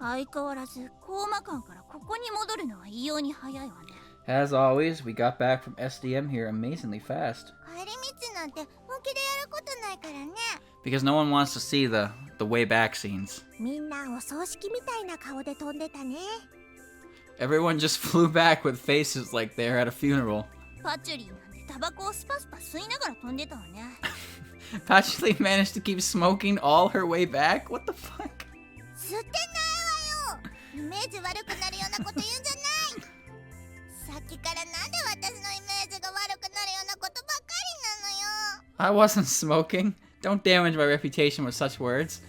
相変わらずコーマ館からここに戻るのは異様に早いわね。 As always, we got back from SDM here amazingly fast. 帰り道なんて本気でやることないからね。 Because no one wants to see the way back scenes. みんなお葬式みたいな顔で飛んでたね。 Everyone just flew back with faces like they're at a funeral. パチュリーなんてタバコをスパスパ吸いながら飛んでたわね。Patchouli managed to keep smoking all her way back? What the fuck? 吸ってないわよ。イメージ悪くなるようなこと言うんじゃない。さっきからなんで私のイメージが悪くなるようなことばっかりなのよ。 I wasn't smoking. Don't damage my reputation with such words.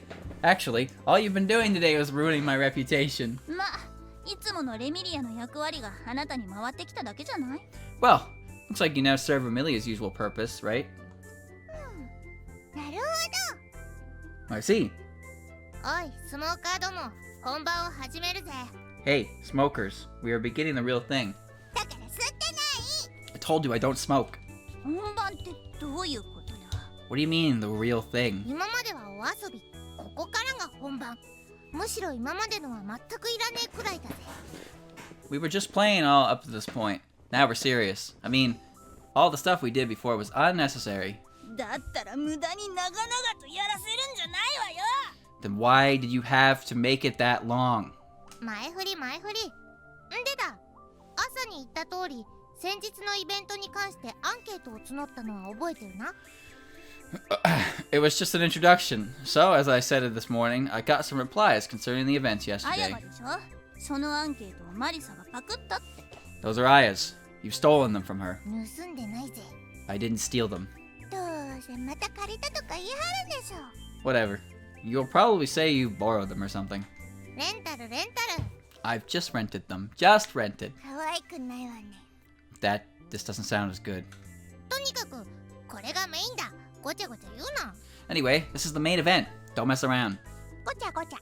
Actually, all you've been doing today was ruining my reputation. まあ、いつものレミリアの役割があなたに回ってきただけじゃない？ Well, looks like you now serve Amelia's usual purpose, right? なるほど。 I see. おい、スモーカーども、本番を始めるぜ。 Hey, smokers, we are beginning the real thing. だから吸ってない。 I told you I don't smoke. 本番ってどういうことだ？ What do you mean, the real thing? 今まではお遊び、ここからが本番。むしろ今までのは全くいらねえくらいだぜ。 We were just playing all up to this point. Now we're serious. I mean, all the stuff we did before was unnecessary. だったら無駄に長々とやらせるんじゃないわよ。 Then why did you have to make it that long? 前振り前振り。んでだ、朝に言った通り、先日のイベントに関してアンケートを募ったのは覚えてるな。 It was just an introduction. So, as I said it this morning, I got some replies concerning the events あや yesterday. ばでしょ？そのアンケートをマリサがパクったって。 Those are Aya's. You've stolen them from her. 盗んでないぜ。 I didn't steal them. どうせまた借りたとか言い張るんでしょ。 Whatever. You'll probably say you borrowed them or something. レンタルレンタル。 I've just rented them. Just rented. 可愛くないわね。 This doesn't sound as good. とにかくこれがメインだ。ごちゃごちゃ言うな。 Anyway, this is the main event. Don't mess around. ごちゃごちゃ。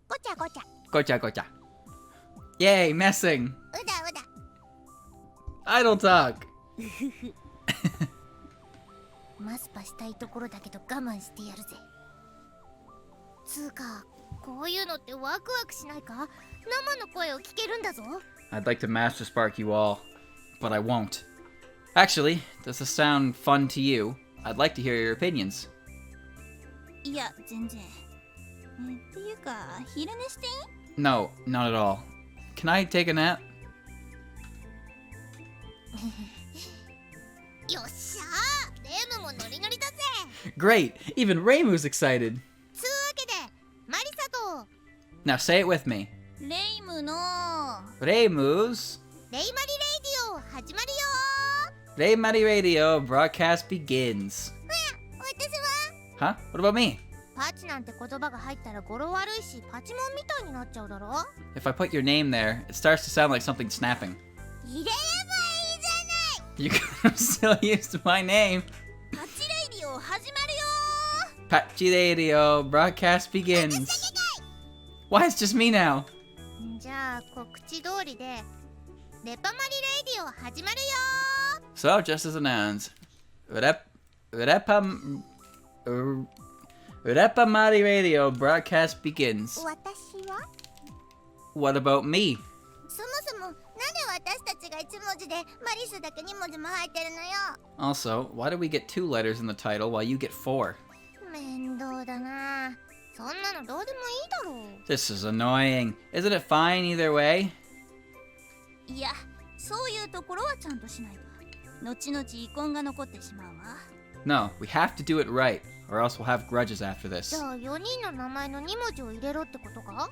ごちゃごちゃ。 Gocha gocha. Yay, messing. うだうだ。 Idle talk. マスパしたいところだけど我慢してやるぜ。つうか、こういうのってワクワクしないか？生の声を聞けるんだぞ。 I'd like to master spark you all, but I won't. Actually, does this sound fun to you? I'd like to hear your opinions. いや、全然。っていうか、昼寝していい？ No, not at all. Can I take a nap? よっしゃー、レムもノリノリだぜ。 Great! Even Reimu's excited. つうわけで、マリサと Now say it with me. レイムの Reimu's レイマリレイディオ始まるよ Reimari Radio broadcast begins. ー。私は Huh? What about me? パチなんて言葉が入ったら語呂悪いし、パチモンみたいになっちゃうだろ。 If I put your name there, it starts to sound like something snapping. 入れればいいじ You could have still used my name. ゃない。パチレイディオ始まるよ Pachi Radio broadcast ー。 begins. Why it's just me now? じゃあ告知通りで、レパマリレイディオ始まるよ So, just as announced, Repamari Radio broadcast begins. ー。私は What about me? そもそもなんで私たちが1文字でマリスだけ2文字も入ってるのよ。 Also, why do we get 2 letters in the title while you get 4? 面倒だな。そんなのどうでもいいだろう。 This is annoying. Isn't it fine either way? いや、そういうところはちゃんとしないと。後々遺恨が残ってしまうわ。 No, we have to do it right, or else we'll have grudges after じ this. ゃあ4人の名前の2文字を入れろってことか？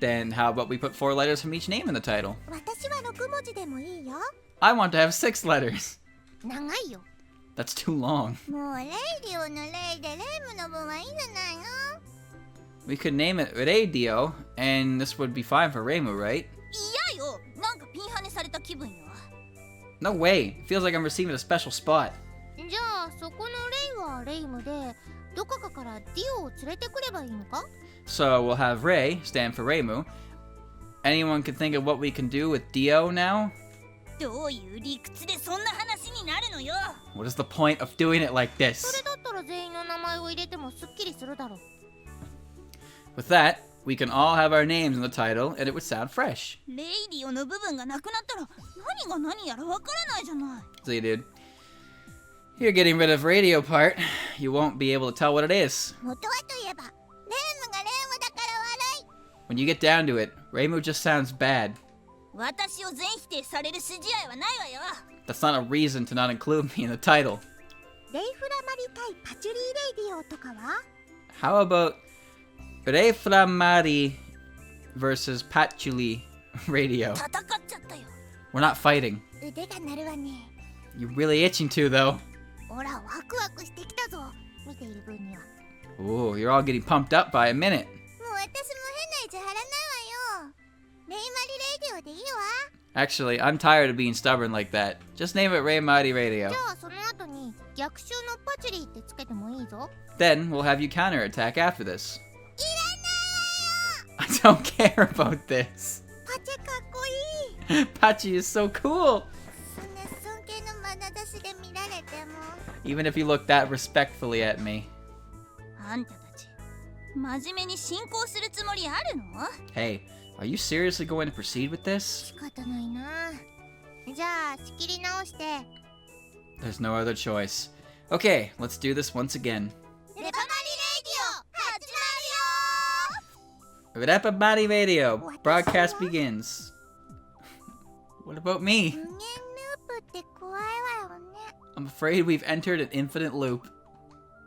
Then how about we put 4 letters from each name in the title? 私は6文字でもいいよ。 I want to have 6 letters. 長いよ。 That's too long. もうレイディオのレイでレイムの分はいいんじゃないの？ We could name it Radio, and this would be fine for Reimu, right? 嫌よ。なんかピンハネされた気分よ。 No way. It feels like I'm receiving a special spot. じゃあそこのレイはレイムで、どこかからディオを連れてくればいいのか？ So we'll have Rei stand for Reimu, anyone can think of what we can do with Dio now? どういう理屈でそんな話になるのよ。 What is the point of doing it like それ this? だったら全員の名前を入れてもすっきりするだろう。 With that, we can all have our names in the title and it would sound fresh. レイディオの部分がなくなったら何が何やらわからないじゃない。 See, dude. You're getting rid of radio part. You won't be able to tell what it is. 元はといえば、レームがレームだから悪い。 When you get down to it, Reimu just sounds bad. 私を全否定される筋合いはないわよ。 That's not a reason to not include me in the title. レイフラマリ対パチュリーレイディオとかは？ How about Reframari versus Patchouli radio? 戦っちゃったよ。 We're not fighting. 腕が鳴るわね。 You're really itching to, though. ほら、ワクワクしてきたぞ。見ている分には。 Ooh, you're all getting pumped up by a minute. もう私も変な意地張らないわよ。レイマリレイディオでいいわ。 Actually, I'm tired of being stubborn like that. Just name it Reimari Radio. じゃあその後に逆襲のパチュリーってつけてもいいぞ。 Then we'll have you counterattack after this. いらないわよ。 I don't care about this. パチェかっこいい。 Pachi is so cool. そんな尊敬の眼差しで見られても。 Even if you look that respectfully at me. あんたたち、真面目に進行するつもりあるの？ Hey, are you seriously going to proceed with this? 仕方ないな。じゃあ仕切り直して。 There's no other choice. Okay, let's do this once again. レパマリレイディオ始まるよ。 Repa Body Radio. Broadcast begins. What about 無 me? 限ループって怖いわよね。 I'm afraid we've entered an infinite loop.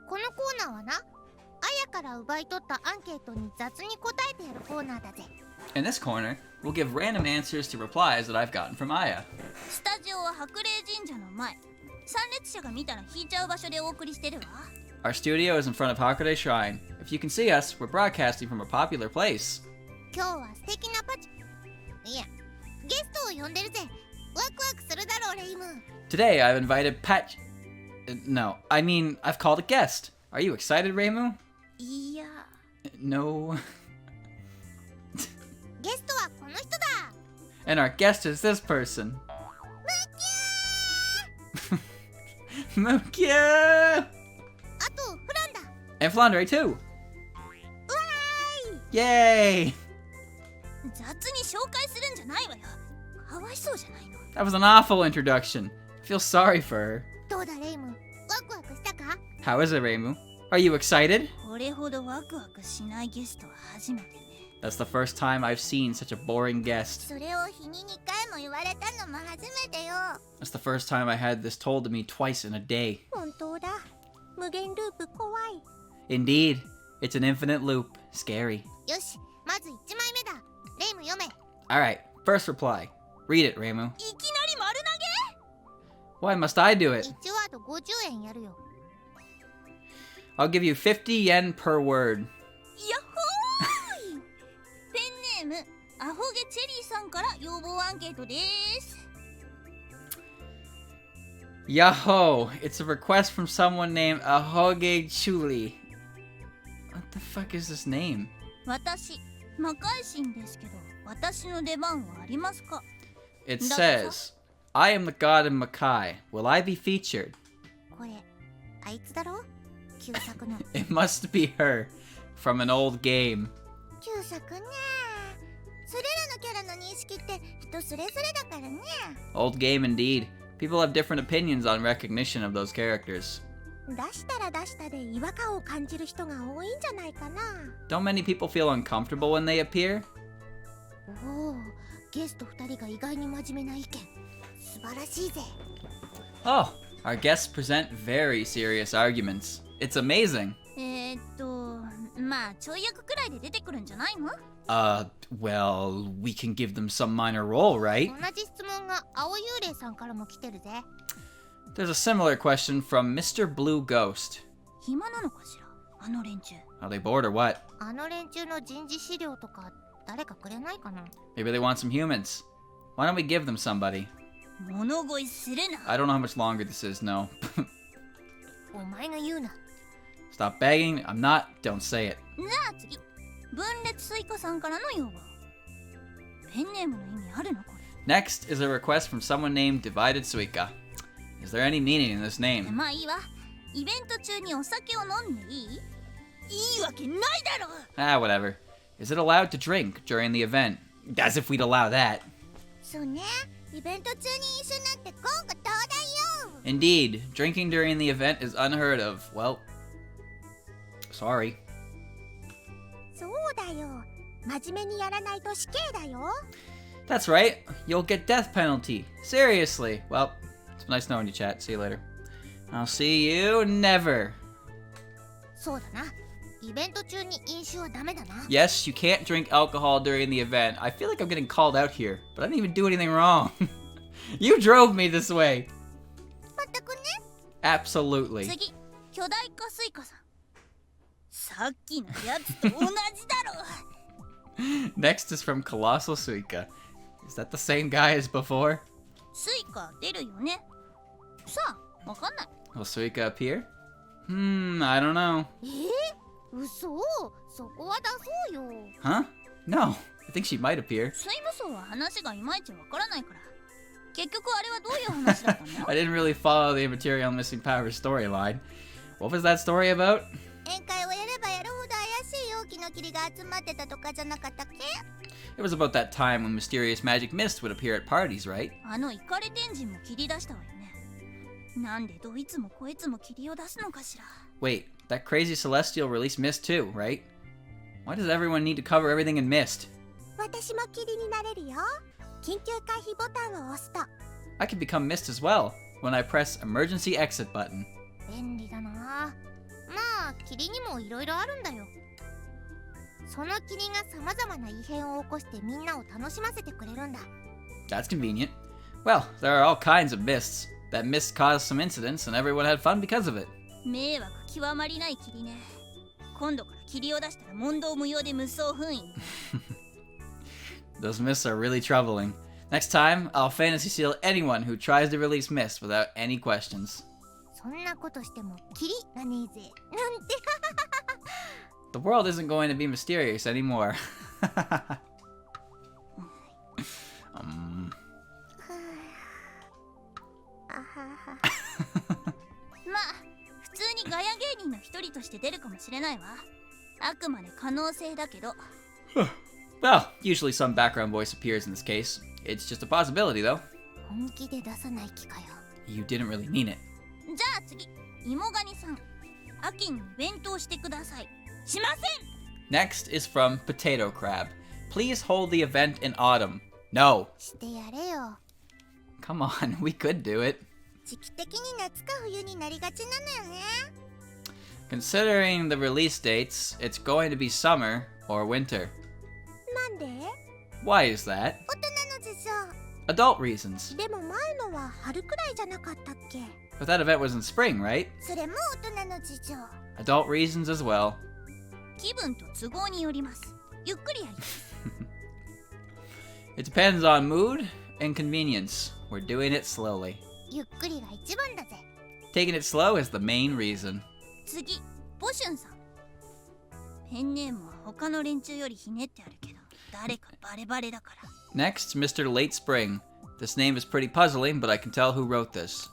このコーナーはな、あやから奪い取ったアンケートに雑に答えてやるコーナーだぜ。 In this corner, we'll give random answers to replies that I've gotten from Aya. スタジオは白麗神社の前。参列者が見たら引いちゃう場所でお送りしてるわ。 Our studio is in front of Hakude Shrine. If you can see us, we're broadcasting from a popular place. 今日は素敵なパチ、いや、ゲストを呼んでるぜ。ワクワクするだろう、レイム。 Today, I've invited No, I mean, I've called a guest. Are you excited, Reimu? いや、 No. ゲストはこの人だ。 And our guest is this person. Mukia! あと、フランだ。 And Flandre, too. わーい。 Yay! 雑に紹介するんじゃないわよ。かわいそうじゃないの。 That was an awful introduction. I feel sorry for her. どうだ、レイム。ワクワクしたか？ How is it, Reimu? Are you excited? これほどワクワクしないゲストは初めてね。 That's the first time I've seen such a boring guest. それを日に2回も言われたのも初めてよ。 That's the first time I had this told to me twice in a day. 本当だ。無限ループ怖い。 Indeed, it's an infinite loop. Scary. よし、まず1枚目だ。レイム読め。 Alright, first reply. Read it, Reimu. いきなり丸投 Why must I do it? 1ワード50円やるよ。 I'll give you 50 yen per word. げ？やっほーい。ペンネーム、アホゲチェリーさんから要望アンケートです。 Yahoo! It's a request from someone named Ahoge Chuli. What the fuck is this name? 私、魔界神ですけど、私の出番はありますか？ It That's says, I am the god of Makai. Will I be featured? これ、あいつだろ？旧作の。 It must be her. From an old game. 旧作ね。それらのキャラの認識って人それぞれだからね。 Old game indeed. People have different opinions on recognition of those characters. 出したら出したで違和感を感じる人が多いんじゃないかな。 Don't many people feel uncomfortable when they appear? おお、ゲスト2人が意外に真面目な意見。素晴らしいぜ。 Oh, our guests present very serious arguments. It's amazing. まあちょい役くらいで出てくるんじゃないの？ Well, we can give them some minor role, right? 同じ質問が青幽霊さんからも来てるぜ。 There's a similar question from Mr. Blue Ghost. 暇なのかしら、あの連中。 Are they bored or what? あの連中の人事資料とか誰かくれないかな？ Maybe they want some humans. Why don't we give them somebody? 物乞いするな。 I don't know how much longer this is, no. お前が言うな。 Stop begging. I'm not. Don't say it. じゃあ次、分裂スイカさんからの要望。ペンネームの意味あるのこれ。 Next is a request from someone named Divided Suika. Is there any meaning in this name? まあいいわ。イベント中にお酒を飲んでいい？いいわけないだろ。 Ah, whatever. Is it allowed to drink during the event? As if we'd allow that. そうね、イベント中に飲酒なんて言語道断よ。 Indeed, drinking during the event is unheard of. Well, sorry. そうだよ、真面目にやらないと死刑だよ。 That's right. You'll get death penalty. Seriously. Well, it's been nice knowing you, chat. See you later. I'll see you never. そうだな、イベント中に飲酒はダメだな。 Yes, you can't drink alcohol during the event. I feel like I'm getting called out here, but I didn't even do anything wrong. You drove me this way. まったくね。 Absolutely. 次、巨大化スイカさん。さっきのやつと同じだろ。 Next is from Colossal Suika. Is that the same guy as before? スイカ出るよね。さあ、わかんない。 Will Suika appear? I don't know. 嘘、そこは出そうよ。 Huh? No. I think she might appear. 水無双は話がいまいちわからないから。結局あれはどういう話だったの？ I didn't really follow the Immaterial Missing Powers storyline. What was that story about? 宴会をやればやるほど怪しい容器の霧が集まってたとかじゃなかったっけ？ It was about that time when mysterious magic mist would appear at parties, right? あのイカレ天神も霧出したわよね。なんでどいつもこいつも霧を出すのかしら。 Wait, that crazy celestial released mist too, right? Why does everyone need to cover everything in mist? 私も霧になれるよ。緊急回避ボタンを押すと。 I can become mist as well when I press emergency exit button. 便利だな。まあ霧にもいろいろあるんだよ。その霧がさまざまな異変を起こしてみんなを楽しませてくれるんだ。 That's convenient. Well, there are all kinds of mists. That mist caused some incidents and everyone had fun because of it. 迷惑極まりない霧ね。今度から霧を出したら問答無用で無双封印。 Those mists are really troubling. Next time, I'll fantasy seal anyone who tries to release mist without any questions. そんなことしても霧がねえぜ。なんて。 The world isn't going to be mysterious anymore. まあ普通にガヤ芸人の一人として出るかもしれないわ。あくまで可能性だけど。 Well, usually some background voice appears in this case. It's just a possibility, though. 本気で出さない気かよ。 You didn't really mean it. じゃあ次、芋ガニさん。秋にイベントをしてください。しません。 Next is from Potato Crab. Please hold the event in autumn. No. してやれよ。 Come on, we could do it. 時期的に夏か冬になりがちなのよね。 Considering the release dates, it's going to be summer or winter. なんで？ Why is that? 大人の事情。 Adult reasons. でも前のは春くらいじゃなかったっけ？ But that event was in spring, right? それも大人の事情。 Adult reasons as well. 気分と都合によります。ゆっくりやります。 It depends on mood and convenience. We're doing it slowly. ゆっくりが一番だぜ。 Taking it slow is the main reason. 次、ボシュンさん。ペンネームは他の連中よりひねってあるけど、誰かバレバレだから。 Next, Mr. Late Spring. This name is pretty puzzling, but I can tell who wrote this.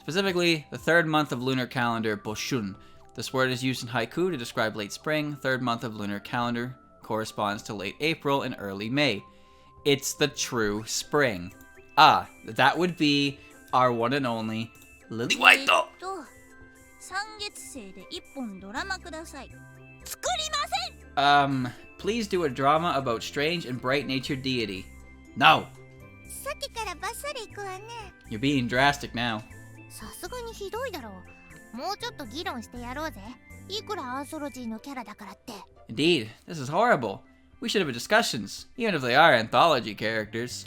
Specifically, the third month of lunar calendar, Boshun. This word is used in haiku to describe late spring. Third month of lunar calendar corresponds to late April and early May. It's the true spring. Ah, that would be our one and only Lily White. 三月生で一本ドラマください。作りません。 Please do a drama about strange and bright-natured deity. No. さっきからバッサリ行くわね。 You're being drastic now. さすがにひどいだろう。もうちょっと議論してやろうぜ。いくらアンソロジーのキャラだからって。 Indeed, this is horrible. We should have discussions, even if they are anthology characters.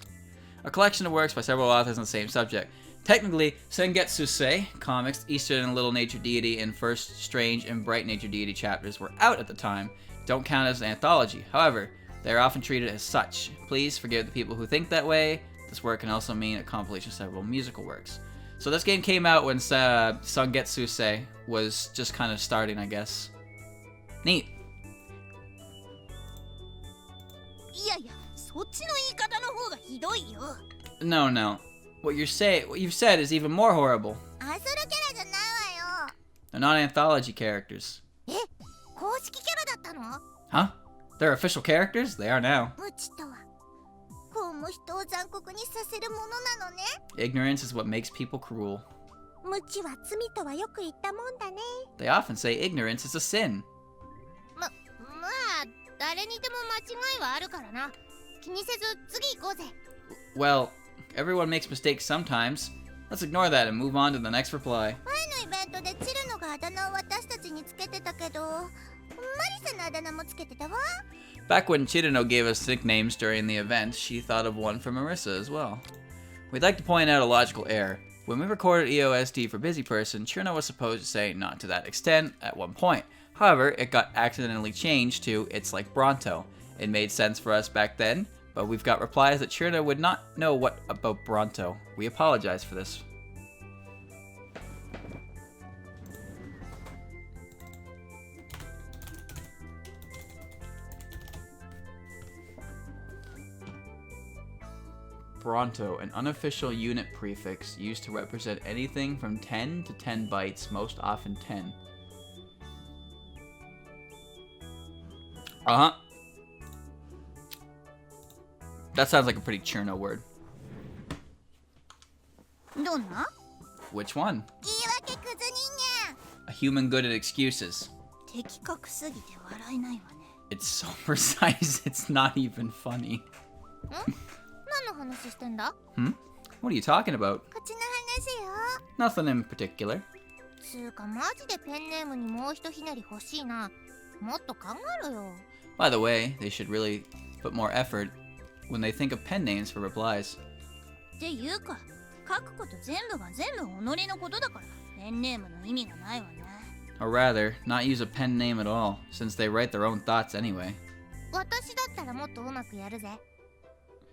A collection of works by several authors on the same subject. Technically, Sengetsusei comics, Eastern and Little Nature Deity, and First Strange and Bright Nature Deity chapters were out at the time. Don't count as an anthology. However, they are often treated as such. Please forgive the people who think that way. This work can also mean a compilation of several musical works. So this game came out when Sangetsusei was just kind of starting, I guess. Neat. いやいや、そそっちの言い方の方がひどいよ。 No, no. What you've said is even more horrible. アソロキャラじゃないわよ。 They're not anthology characters. え、公式キャラだったの？ Huh? They're official characters? They are now. 無知とはこうも人を残酷にさせるものなのね。 Ignorance is what makes people cruel. 無知は罪とはよく言ったもんだね。 They often say ignorance is a sin. まあ誰にでも間違いはあるからな。気にせず次行こうぜ。 Well, everyone makes mistakes sometimes. Let's ignore that and move on to the next reply. 前のイベントでチルノがあだ名を私たちにつけてたけど、マリサのあだ名もつけてたわ。 Back when Chirino gave us nicknames during the event, she thought of one for Marissa as well. We'd like to point out a logical error. When we recorded EoSD for Busy Person, Chirino was supposed to say not to that extent at one point. However, it got accidentally changed to it's like Bronto. It made sense for us back then, but we've got replies that Chirino would not know what about Bronto. We apologize for this. Bronto, an unofficial unit prefix used to represent anything from 10 to 10 bytes, most often 10. Uh-huh. That sounds like a pretty Cherno word. どんな？ Which one? 言い訳クズ人 A human good at excuses. 的確すぎて笑えないわね。 It's so precise, it's not even funny. 間。何の話してんだ？ Hmm? What are you talking about? こっちの話よ。 Nothing in particular. つうかマジでペンネームにもうひとひねり欲しいな。もっと考えろよ。 By the way, they should really put more effort when they think of pen names for replies. っていうか、書くこと全部が全部己のことだから、ペンネームの意味がないわね。 Or rather, not use a pen name at all, since they write their own thoughts anyway. 私だったらもっとうまくやるぜ。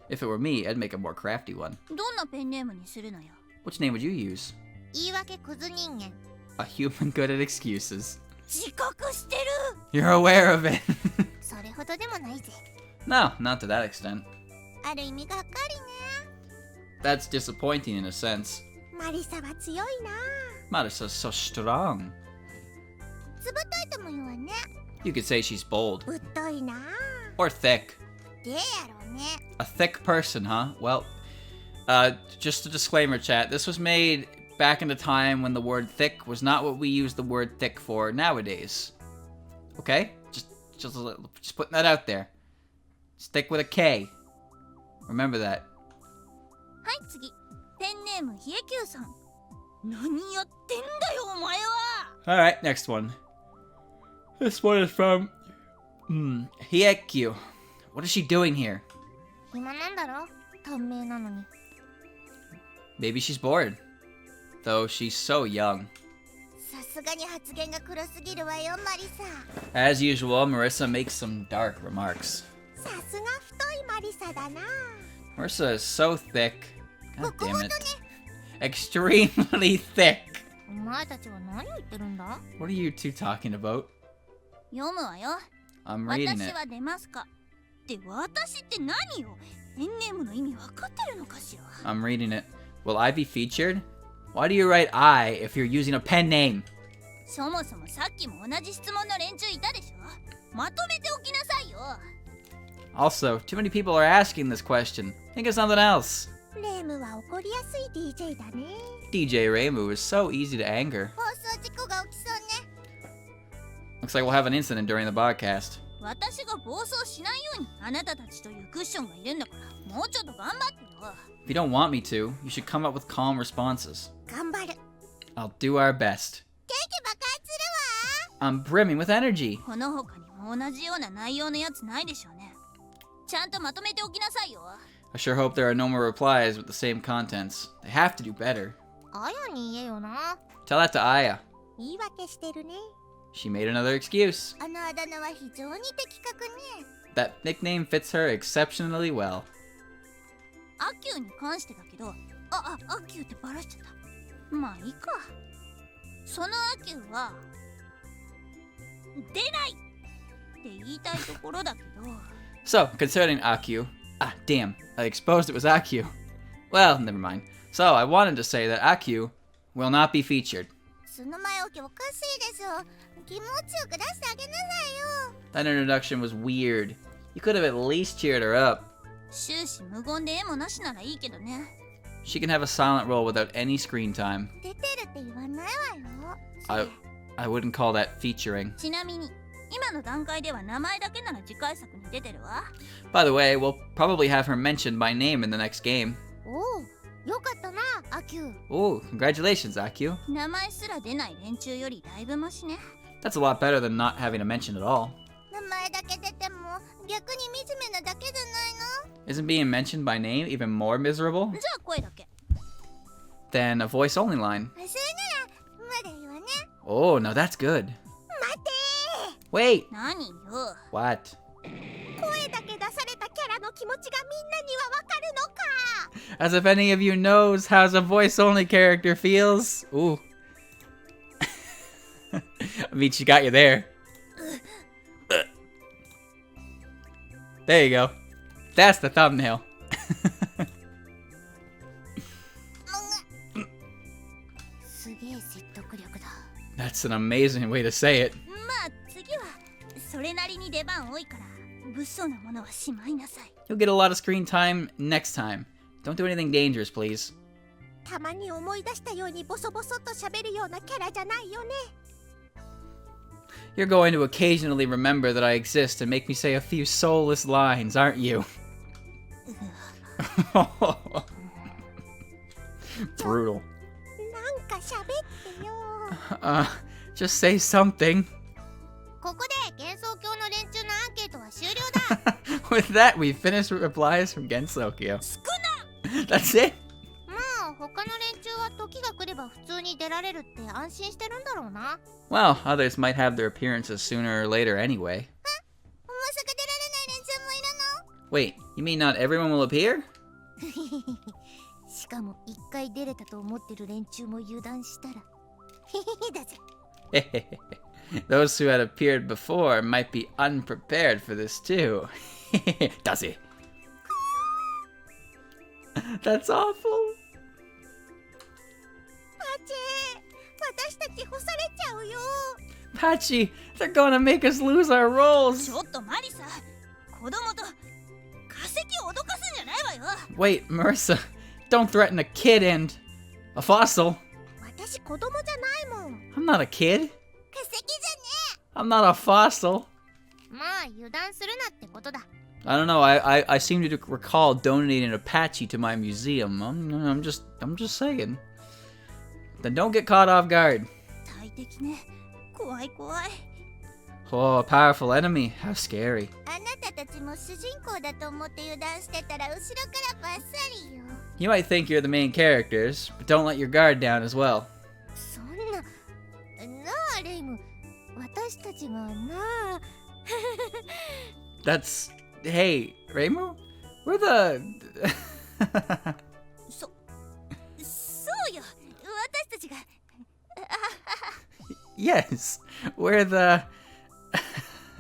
If it were me, I'd make a more crafty one. どんなペンネームにするのよ。 Which name would you use? 言い訳クズ人間。 A human good at excuses. 自覚してる。 You're aware of it. それほどでもないぜ。 No, not to that extent. ある意味がっかりね。 That's disappointing in a sense. マリサは強いな。 Marisa's so strong. ずぶといとも言うわね。 You could say she's bold. ぶっといな。 Or thick. でやろうね。 A thick person, huh? Well, just a disclaimer, chat. This was made back in a time when the word thick was not what we use the word thick for nowadays. Okay? Just putting that out there. Stick with a K. Remember that. はい次、ペンネームひえきゅうさん。何やってんだよお前は。 Alright, next one. This one is from... Hiekyu. What is she doing here? 暇なんだろ？短命なのに。 Maybe she's bored. Though she's so young. さすがに発言が黒すぎるわよ、マリサ。 As usual, Marissa makes some dark remarks. さすが太いマリサだな。 Marissa is so thick. God ここ damn ほど it. ね。 Extremely thick. お前たちは何を言ってるんだ？ What are you two talking about? 読むわよ。 I'm reading 私 it. は出ますか。って私って何よ。ペンネームの意味分かってるのかしら。 I'm reading it. Will I be featured? Why do you write I if you're using a pen name? そもそもさっきも同じ質問の連中いたでしょ。まとめておきなさいよ。 Also, too many people are asking this question. Think of something else. レームは怒りやすい DJ だね。 DJ Reimu is so easy to anger. 放送事故が起きそうね。 Looks like we'll have an incident during the podcast. 私が暴走しないようにあなたたちというクッションがいるんだからもうちょっと頑張ってよ。 If you don't want me to, you should come up with calm responses. 頑張る。 I'll do our best. 元気爆発するわ。 I'm brimming with energy. この他にも同じような内容のやつないでしょうね。ちゃんとまとめておきなさいよ。 I sure hope there are no more replies with the same contents. They have to do better. あやに言えよな。 Tell that to Aya. 言い訳してるね。 She made another excuse. あのあだ名は非常に的確ね。 That nickname fits her exceptionally well. アキューに関してだけど、アキューってバラしちゃった。まあいいか。そのアキューは出ないって言いたいところだけど。 So, concerning Akyu, damn, I exposed it was Akyu. Well, never mind. So, I wanted to say that Akyu will not be featured. その前置きおかしいでしょ。気持ちよく出してあげなさいよ。 That introduction was weird. You could have at least cheered her up. 終始無言で絵もなしならいいけどね。 She can have a silent role without any screen time. 出てるって言わないわよ。I wouldn't call that featuring. ちなみに今の段階では名前だけなら次回作に出てるわ。 By the way, we'll probably have her mentioned by name in the next game. おお、よかったな、アキュー。 Oh, congratulations, Akyu. 名前すら出ない連中よりだいぶマシね。 That's a lot better than not having a mention at all. 名前だけ出ても逆に惨めなだけじゃないの？ Isn't being mentioned by name even more miserable じゃあ声だけ。 than a voice-only line? それならまだいいわね。 Oh, now that's good. 待て Wait, 何よ。 what? ー。声だけ出されたキャラの気持ちがみんなにはわかるのか。 As if any of you knows how a voice-only character feels. Ooh. I mean, she got you there. There you go. That's the thumbnail. すげえ説得力だ。 That's an amazing way to say it. まあ次はそれなりに出番多いから物騒なものはしまいなさい。 You'll get a lot of screen time next time. Don't do anything dangerous, please. たまに思い出したようにボソボソと喋るようなキャラじゃないよね。 You're going to occasionally remember that I exist and make me say a few soulless lines, aren't you? Brutal. なんか喋ってよ。 Just say something. ここで幻想郷の連中のアンケートは終了だ。 With that, we finished with replies from Gensokyo. 少な That's it? まあ他の連中は時が来れば普通に出られるって安心してるんだろうな。 Well, others might have their appearances sooner or later anyway. まさか出られない連中もいるの？ Wait, you mean not everyone will appear? しかも一回出れたと思ってる連中も油断したら。へへへだぜ。 Those who had appeared before might be unprepared for this too. Does it? That's awful. パチ私たち干されちゃうよ。 Patchy, they're gonna make us lose our roles. ちょっとマリサ、子供と化石を脅かすんじゃないわよ。 Wait, Marissa, don't threaten a kid and a fossil. 私子供じゃないもん。 I'm not a kid. 化石じ I'm not a fossil. ゃねえ。まあ油断するなってことだ。 I don't know. I seem to recall donating a Apache to my museum. I'm just saying. Then don't get caught off guard. 大敵ね。怖い怖い。 Oh, a powerful enemy. How scary. あなたたちも主人公だと思って油断してたら後ろからバッサリよ。 You might think you're the main characters, but don't let your guard down as well. そんな。なあレイム。私たちがなあ。That's... Hey, Reimu? We're the... そうよ。私たちが。Yes, we're the... ま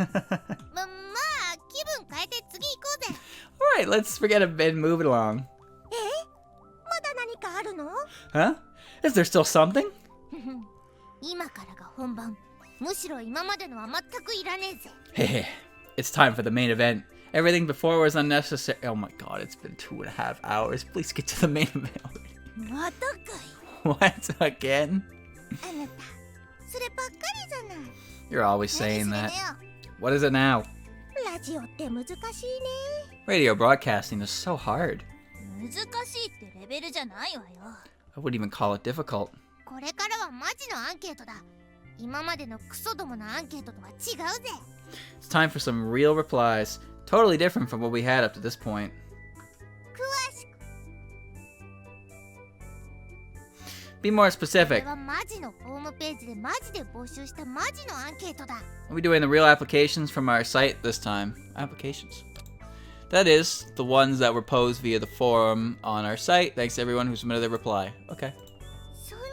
あ気分変えて次行こうぜ。 Alright, let's forget a bit and move it along. まだ何かあるの？ Huh? Is there still something? 今からが本番。むしろ今までのは全くいらねえぜ。 Hey, it's time for the main event. Everything before was unnecessary. Oh my god, it's been 2.5 hours. Please get to the main event already. またかい。 What? Again? あなた、そればっかりじゃない。 You're always 何 saying それ that. よ。 What is it now? ラジオって難しいね。 Radio broadcasting is so hard. 難しいってレベルじゃないわよ。 I wouldn't even call it difficult. これからはマジのアンケートだ。今までのクソどものアンケートとは違うぜ。 It's time for some real replies. Totally different from what we had up to this point. 詳しく。 Be more これ specific. はマジのホームページでマジで募集したマジのアンケートだ。 Are we doing the real applications from our site this time? Applications. That is, the ones that were posed via the forum on our site. Thanks to everyone who submitted their reply. Okay. そんな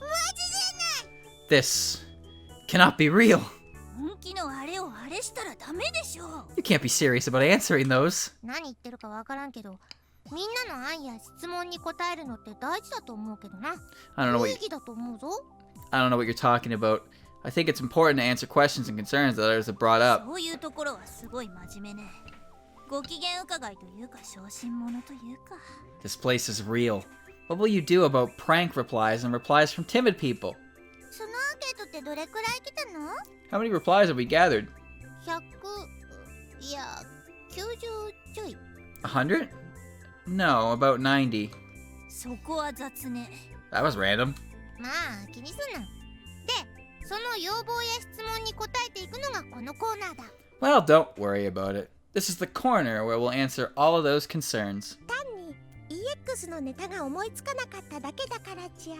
マジじゃない。 This cannot be real. 本気のあれをあれしたらダメでしょ。 You can't be serious about answering those. 何言ってるかわからんけど、みんなの案や質問に答えるのって大事だと思うけどな。 I don't know 有 what 意 you, 義だと思うぞ。 I don't know what you're talking about. I think it's important to answer questions and concerns that others have brought up. そういうところはすごい真面目ね。ご機嫌伺いというか小心者というか。 This place is real. What will you do about prank replies and replies from timid people? そのアンケートってどれくらい来たの？ How many replies have we gathered? 100いや90ちょい。 100? No, about 90. そこは雑ね。 That was random. まあ気にすんな。で、その要望や質問に答えていくのがこのコーナーだ。 Well, don't worry about it. This is the corner where we'll answer all of those concerns. 単に EX のネタが思いつかなかっただけだからじゃ。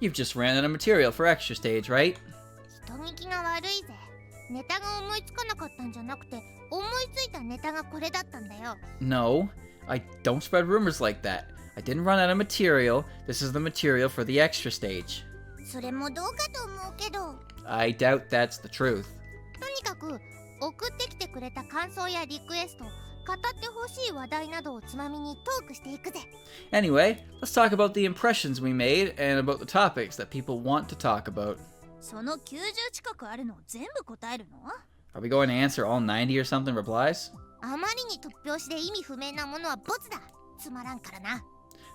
You've just ran out of material for extra stage, right? 人聞きが悪いぜ。ネタが思いつかなかったんじゃなくて、思いついたネタがこれだったんだよ。 No, I don't spread rumors like that. I didn't run out of material. This is the material for the extra stage. それもどうかと思うけど、 I doubt that's the truth. とにかく送ってきてくれた感想やリクエスト、語ってほしい話題などをつまみにトークしていくぜ。 Anyway, let's talk about the impressions we made and about the topics that people want to talk about. その90近くあるのを全部答えるの？ Are we going to answer all 90 or something replies? あまりに突拍子で意味不明なものはボツだ。つまらんからな。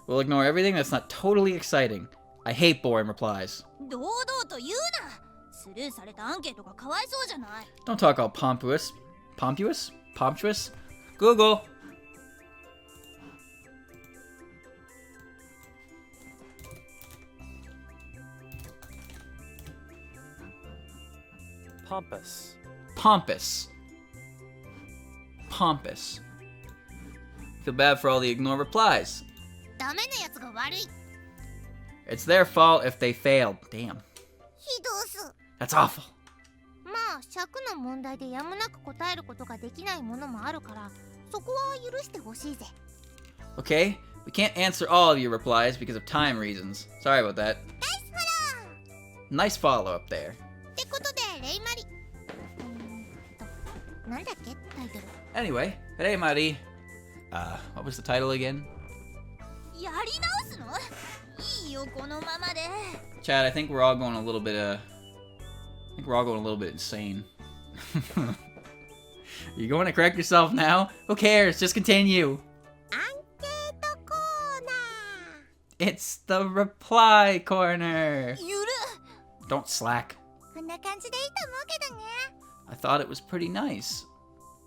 We'll ignore everything that's not totally exciting. I hate boring replies. 堂々と言うな。スルーされたアンケートがかわいそうじゃない。 Don't talk all pompous. Pompous? Pompous? Google. Pompous. Pompous. Pompous. Feel bad for all the ignored replies. ダメなやつが悪い。ひ It's their fault if they failed. Damn. どす。 That's awful. まあ尺の問題でやむなく答えることができないものもあるから、そこは許してほしいぜ。 Okay? We can't answer all of your replies because of time reasons. Sorry about that. ナイスフォロ Nice follow up there. ーってことでレイマリ。なんだっけタイトル。 Anyway, hey Mari. What was the title again? やり直すの？いいよこのままで。 Chad, I think we're all going a little bit, I think we're all going a little bit insane. You going to correct yourself now? Who cares? Just continue. アンケートコーナ It's the reply corner. ゆる。 Don't slack. ー。こんな感じでいいと思うけどね。 I thought it was pretty nice.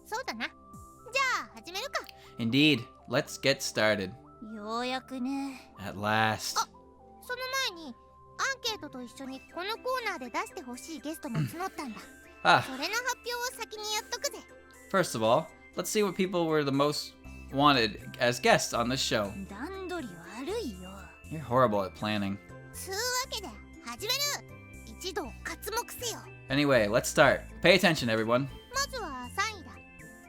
そうだな。じゃあ始めるか。 Indeed. Let's get started. ようやくね。 At last. その前にアンケートと一緒にこのコーナーで出してほしいゲストも募ったんだ。 Ah, それの発表を先にやっとくぜ。 first of all, let's see what people were the most wanted as guests on this show. 段取り悪いよ。 You're horrible at planning. つうわけで始める。一同刮目せよ。 Anyway, let's start. Pay attention, everyone. まずは3位だ。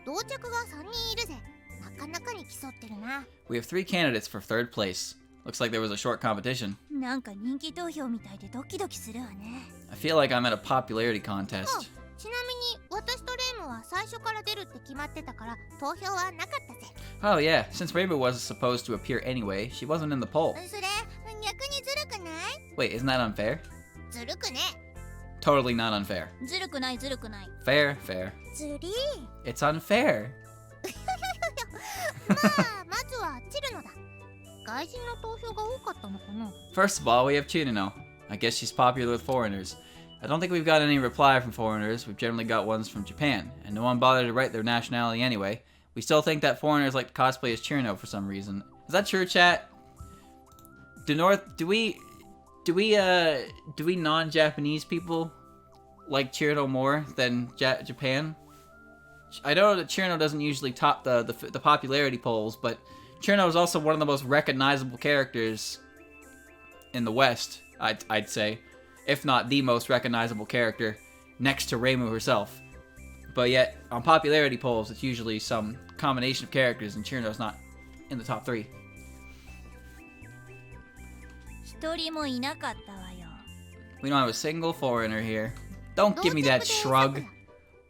同着が3人いるぜ。なかなかに競ってるな。 We have 3 candidates for third place. Looks like there was a short competition. なんか人気投票みたいでドキドキするわね。 I feel like I'm at a popularity contest. ちなみに私とレイムは最初から出るって決まってたから投票はなかったぜ。 Oh yeah, since Rainbow was supposed to appear anyway, she wasn't in the poll. それ逆にずるくない？ Wait, isn't that unfair? ずるくね。 Totally not unfair. ずるくないずるくない。 Fair, fair. ずりー。 It's unfair. まあまずはチルノだ。外人の投票が多かったのかな。 First of all, we have Chirino. I guess she's popular with foreigners. I don't think we've got any reply from foreigners. We've generally got ones from Japan, and no one bothered to write their nationality anyway. We still think that foreigners like to cosplay as Chirino for some reason. Is that true, chat? Do we non-Japanese people like Chirino more than Japan? I know that Chirino doesn't usually top the popularity polls, but Chirino is also one of the most recognizable characters in the West, I'd say. If not the most recognizable character, next to Reimu herself. But yet, on popularity polls, it's usually some combination of characters, and Chirino's not in the top 3. 一人もいなかったわよ。 We don't have a single foreigner here. Don't give me that shrug.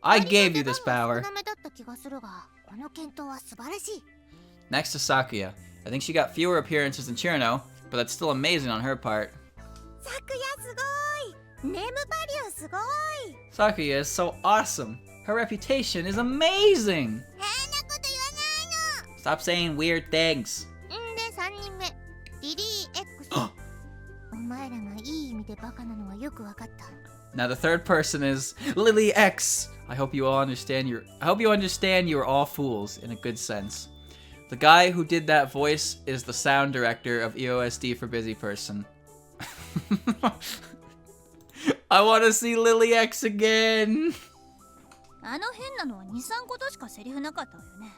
I gave you this power. 少なめだった気がするが、この検討は素晴らしい。 Next to Sakuya. I think she got fewer appearances than Chirino, but that's still amazing on her part. さくやすごい。ネームバリューすごい。 Sakuya is so awesome. Her reputation is amazing. 変なこと言わないの。 Stop saying weird things. で、3人目。リリー X。お前らがいい意味でバカなのはよくわかった。 Now the third person is Lily X. I hope you understand you're all fools in a good sense. The guy who did that voice is the sound director of EoSD for Busy Person. I want to see Lily X again. あの変なのは 2,3 個としかセリフなかったわよね。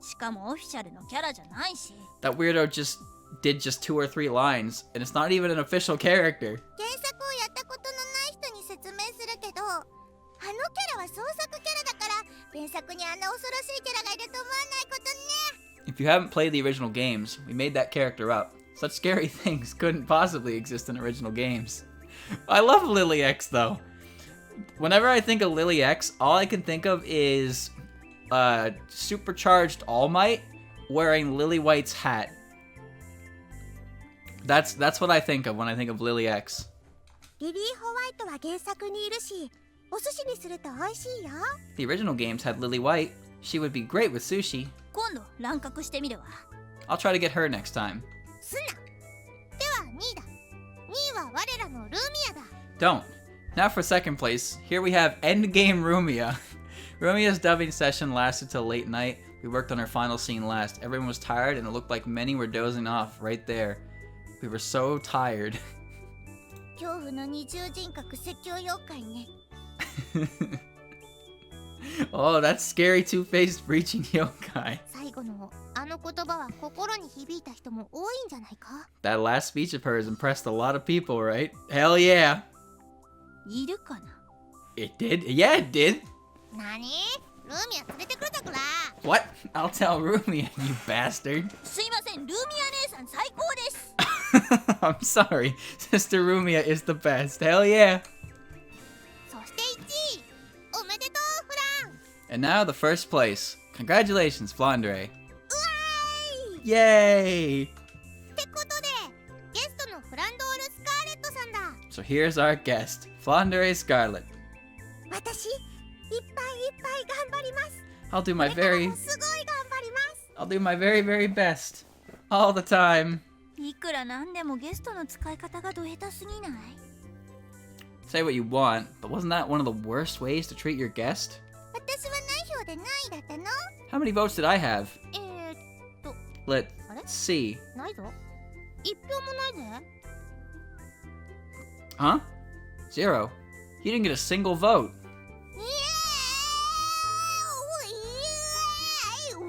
しかもオフィシャルのキャラじゃないし。 That weirdo did just 2 or 3 lines, and it's not even an official character. 原作をやったことのない人に説明するけど、あのキャラは創作キャラだから、原作にあんな恐ろしいキャラがいると思わないことね。 If you haven't played the original games, we made that character up. Such scary things couldn't possibly exist in original games. I love Lily X though. Whenever I think of Lily X, all I can think of is supercharged All Might wearing Lily White's hat. That's what I think of when I think of Lily X. リリー・ホワイトは原作にいるし、お寿司にすると美味しいよ。 The original games had Lily White. She would be great with sushi. 今度乱獲してみるわ。 I'll try to get her next time. すんな。では2位だ。2位は我らのルーミアだ。 Don't. Now for second place, here we have Endgame Rumia. Rumia's dubbing session lasted till late night. We worked on her final scene last. Everyone was tired and it looked like many were dozing off right there. We were so tired. 恐怖の二重人格説教妖怪ね。 Oh, that's scary two-faced breaching yokai. 最後のあの言葉は心に響いた人も多いんじゃないか。 That last speech of hers impressed a lot of people, right? Hell yeah. いるかな。 It did? Yeah, it did. なに？ルーミア連れてくるぞこら。 What? I'll tell Rumia, you bastard. すいません、ルーミア姉さん最高です。 I'm sorry. Sister Rumia is the best. Hell yeah. そして1位。おめでとうフラン。 And now the first place. Congratulations, Flandre. うわーい。 Yay! ってことで、ゲストのフランドール・スカーレットさんだ。 So here's our guest, Flandre Scarlet. 私、いっぱい頑張ります。 I'll do my これから very, もすごい頑張ります。 I'll do my very, very best. All the time. いくらなんでもゲストの使い方がど下手すぎない？ Say what you want, but wasn't that one of the worst ways to treat your guest? 私は何票で何位だったの？ How many votes did I have? と、 Let's あれ？ see. ないぞ。一票もないぜ。 Huh? 0. You didn't get a single vote. イエーイ！お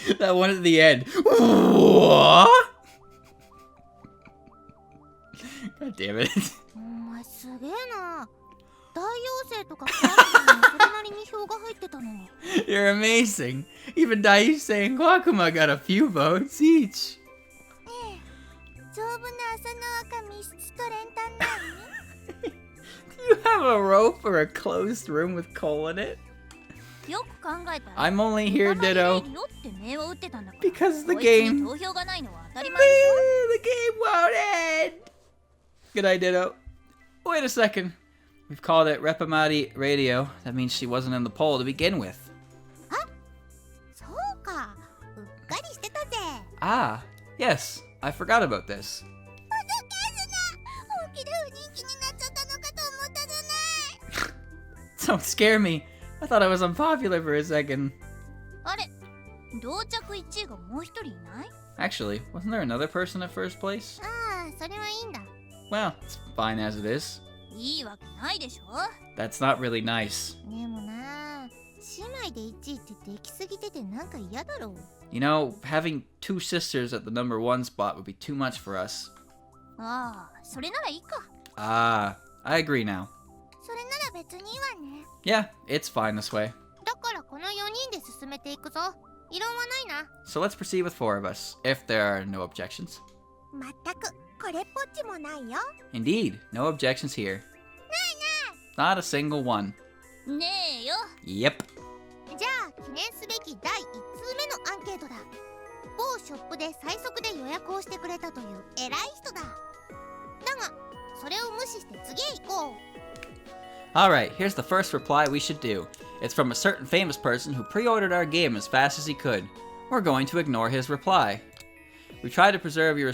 ー！ That one at the end. What? God damn it. お前すげえな。大妖精とかクラスにもそれなりに票が入ってたのに。 You're amazing. Even Daisuke and Kwakuma got a few votes each. 丈夫な朝の赤密室と練炭なのに。 Do you have a rope or a closed room with coal in it? よく考えたら I'm only here, お互い Ditto. 入れるよって銘を打ってたんだから Because the こいつに game... 投票がないのは当たり前でしょ。 The game won't end! Good night, Ditto. Wait a second. We've called it Repamati Radio. That means she wasn't in the poll to begin with. そうか。うっかりしてたぜ。 Ah, yes. I forgot about this. 本気で不人気になっちゃったのかと思ったじゃない。 Don't scare me. I thought I was unpopular for a second. あれ、同着1位がもう一人いない？ Actually, wasn't there another person at first place? ああ、それはいいんだ。 Well, it's fine as it is. いいわけないでしょ。 That's not really nice. でもな、姉妹で1位ってできすぎててなんか嫌だろう。 You know, having 2 sisters at the number 1 spot would be too much for us. ああ、それならいいか。 Ah, I agree now. それなら別にいいわね。 Yeah, it's fine this way. だからここの4人で進めていくぞ。異論はないな。 So let's proceed with 4 of us, if there are no objections. まったくこれっぽっちもないよ。 Indeed, no objections here. Not a single one. ねえよ。 Yep. じゃあ記念すべき第1通目のアンケートだ。某ショップで最速で予約をしてくれたという偉い人だ。だがそれを無視して次へ行こう。 Alright, here's the first reply we should do. It's from a certain famous person who pre-ordered our game as fast as he could. We're going to ignore his reply. We try to preserve your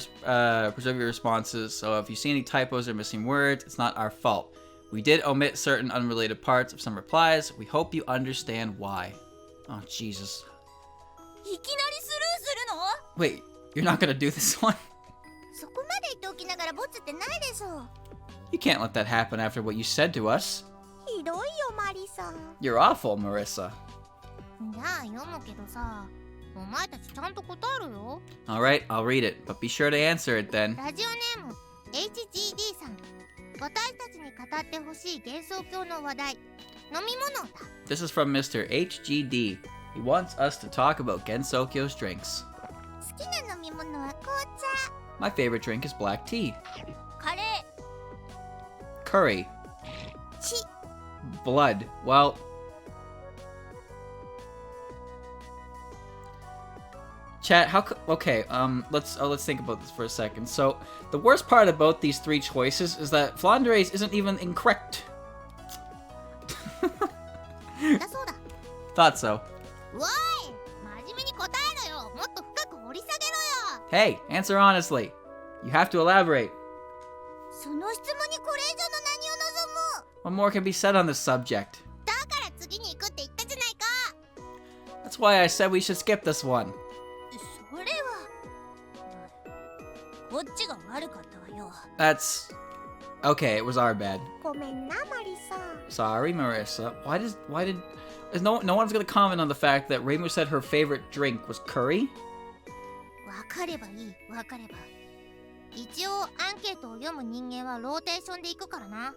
responses, so if you see any typos or missing words, it's not our fault. We did omit certain unrelated parts of some replies. We hope you understand why. Oh, Jesus. いきなりスルーするの？ Wait, you're not gonna do this one? そこまで言っておきながらボツってないでしょ。 You can't let that happen after what you said to us. ひどいよマリさん。 You're awful, Marissa. じゃあ読むけどさ、お前たちちゃんと答えるよ。 Alright, I'll read it, but be sure to answer it then. ラジオネーム HGD さん。私たちに語ってほしい幻想郷の話題。飲み物だ。 This is from Mr. HGD. He wants us to talk about Gensokyo's drinks. 好きな飲み物は紅茶。 My favorite drink is black tea. カレ Curry. 血。 Blood. Well... Chat, okay, let's think about this for a second. So, the worst part about these 3 choices is that Flandres isn't even incorrect. だそうだ。 Thought so. おい、真面目に答えろよ。もっと深く掘り下げろよ。 Hey, answer honestly. You have to elaborate. その質問にこれ以上の何を望む。 What more can be said on this subject? だから次に行くって言ったじゃないか。 That's why I said we should skip this one. それはこっちが悪かったわよ。 That's... Okay, it was our bad. ごめんなマリさん。 Sorry, Marissa. No one's gonna comment on the fact that Reimu said her favorite drink was curry? わかればいい、わかれば。一応アンケートを読む人間はローテーションで行くからな。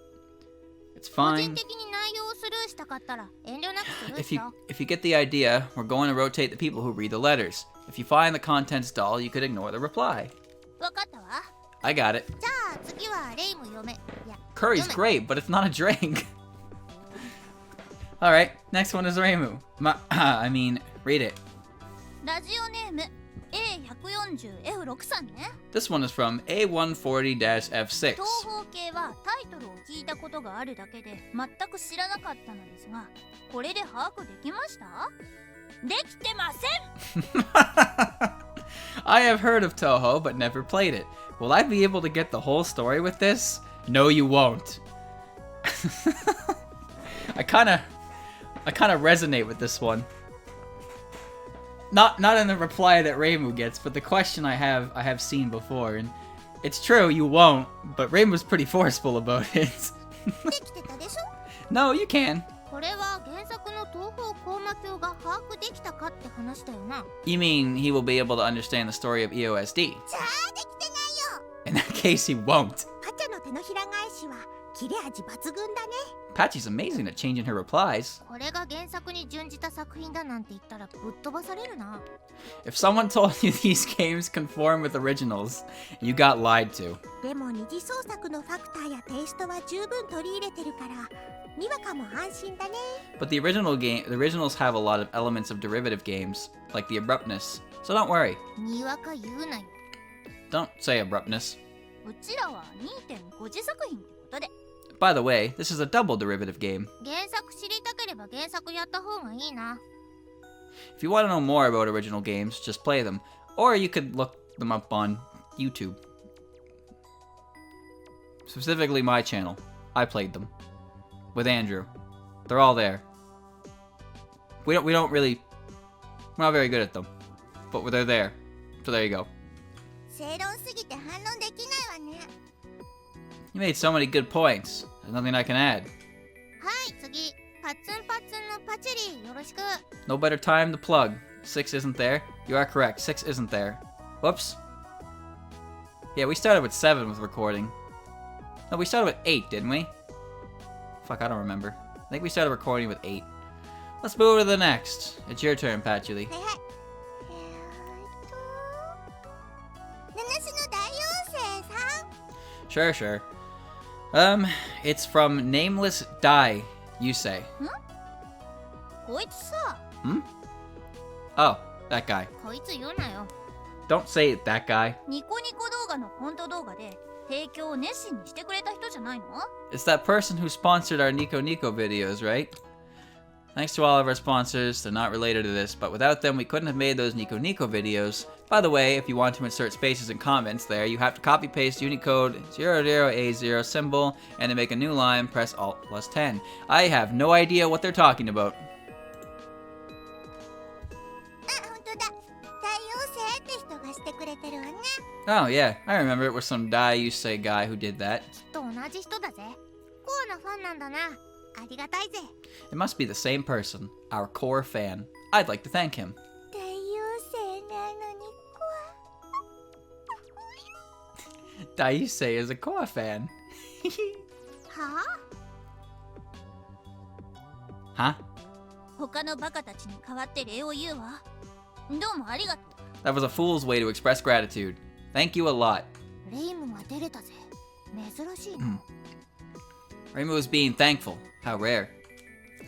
It's 個人 fine. 的に内容をスルーしたかったら遠慮なくスルー If し you よ if you get the idea, we're going to rotate the people who read the letters. If you find the contents dull, you could ignore the reply. う。わかったわ。 I got it. じゃあ次はレイム読め。いや、 Curry's 読め。 great, but it's not a drink. Alright, next one is Reimu. I mean, read it. ラジオネーム A140F6 さんね。 This one is from A140-F6. 東方系はタイトルを聞いたことがあるだけで全く知らなかったのですが、これで把握できました？できてません。 I have heard of Toho, but never played it. Will I be able to get the whole story with this? No, you won't. I kind of resonate with this one. Not in the reply that Reimu gets, but the question I have seen before, and it's true, you won't, but Reimu's pretty forceful about it. できてたでしょ。 No, you can. これは原作の東方コーマ教が把握できたかって話だよな。 You mean he will be able to understand the story of EoSD? じゃあできてないよ。 In that case, he won't. パチャの手のひら返しは切れ味抜群だね。 Patchy's amazing at changing her replies. これが原作に準じた作品だなんて言ったらぶっ飛ばされるな。 If someone told you these games conform with originals, you got lied to. でも二次創作のファクターやテイストは十分取り入れてるから、にわかも安心だね。 But the originals have a lot of elements of derivative games, like the abruptness. So don't worry. にわか言うなよ。 Don't say abruptness. うちらは 2.5 次作品ってことで。 By the way, this is a double derivative game. 原作知りたければ原作やった方がいいな。 If you want to know more about original games, just play them. Or you could look them up on YouTube. Specifically my channel. I played them. With Andrew. They're all there. We don't really... We're not very good at them. But they're there. So there you go. 正論すぎて反論できないわね。 You made so many good points. There's nothing I can add. はい、次。パツンパツンのパチリよろしく。 No better time to plug. 6 isn't there. You are correct. 6 isn't there. Whoops. Yeah, we started with 7 with recording. No, we started with 8, didn't we? Fuck, I don't remember. I think we started recording with 8. Let's move to the next. It's your turn, Patchouli. 7つの大妖精さん Sure, sure. It's from Nameless Dai, you say. こいつさ Hmm? Oh, that guy. こいつ言うなよ Don't say it, that guy. ニコニコ動画のコント動画で提供を熱心にしてくれた人じゃないの？ It's that person who sponsored our Nico Nico videos, right? Thanks to all of our sponsors. They're not related to this, but without them, we couldn't have made those Nico Nico videos. By the way, if you want to insert spaces and comments there, you have to copy-paste Unicode 00A0 symbol, and to make a new line, press Alt plus 10. I have no idea what they're talking about. あ、ほんとだ大妖精って人がしてくれてるわね Oh, yeah, I remember it was some Dai Yusei guy who did that. きっと同じ人だぜコアなファンなんだなありがたいぜ It must be the same person, our core fan. I'd like to thank him. 大妖精なのにコ Dai Yusei is a core fan. アは Huh? 他のバカたちに代わって礼を言うわ。どうもありがとう。 That was a fool's way to express gratitude. Thank you a lot. レイムが出れたぜ珍しいな Reimu was being thankful. How rare.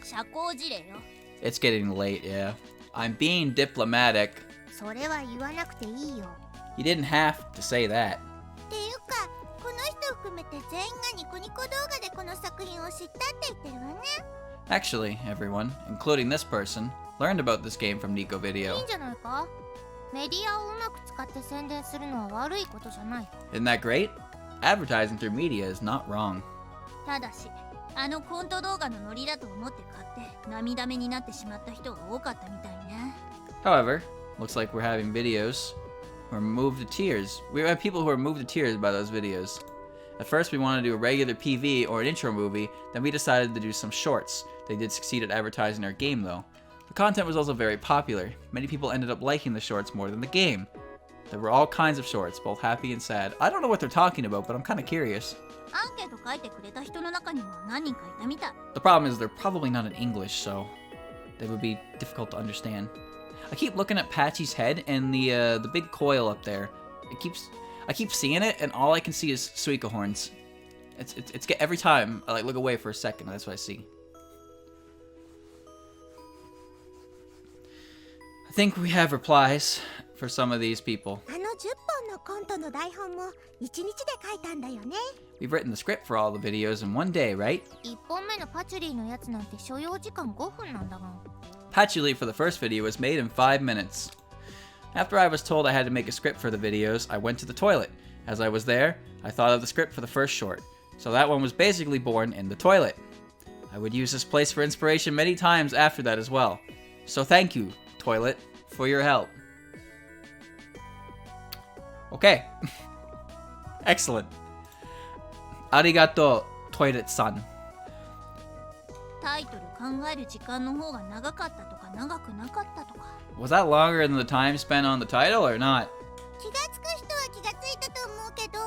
社交辞令よ。 It's getting late, yeah. I'm being diplomatic. それは言わなくていいよ You didn't have to say that. っていうかこの人含めて全員がニコニコ動画でこの作品を知ったって言ってるわね Actually, everyone, including this person, learned about this game from Nico いい Video. んじゃないかメディアをうまく使って宣伝するのは悪いことじゃない Isn't that great? Advertising through media is not wrong. ただし、あのコント動画のノリだと思って買って涙目になってしまった人が多かったみたいね。 However, looks like we're having videos who are moved to tears. We have people who are moved to tears by those videos. At first, we wanted to do a regular PV or an intro movie, then we decided to do some shorts. They did succeed at advertising our game, though. The content was also very popular. Many people ended up liking the shorts more than the game. There were all kinds of shorts, both happy and sad. I don't know what they're talking about, but I'm kind of curious. アンケート書いてくれた人の中にも何人かいたみたい。 The problem is they're probably not in English, so they would be difficult to understand. I keep looking at Patchy's head and the big coil up there. I keep seeing it, and all I can see is Suika horns. It's every time I look away for a second. That's what I see. I think we have replies for some of these people. あの10本のコントの台本も1日で書いたんだよね We've written the script for all the videos in one day, right? 1本目のパチュリーのやつなんて所要時間5分なんだが Patchouli for the first video was made in 5 minutes. After I was told I had to make a script for the videos, I went to the toilet. As I was there, I thought of the script for the first short. So that one was basically born in the toilet. I would use this place for inspiration many times after that as well. So thank you, toilet, for your help. Okay. Excellent. Arigato, toilet-san. タイトル考える時間の方が長かったとか長くなかったとか。 Was that longer than the time spent on the title or not? 気がつく人は気がついたと思うけど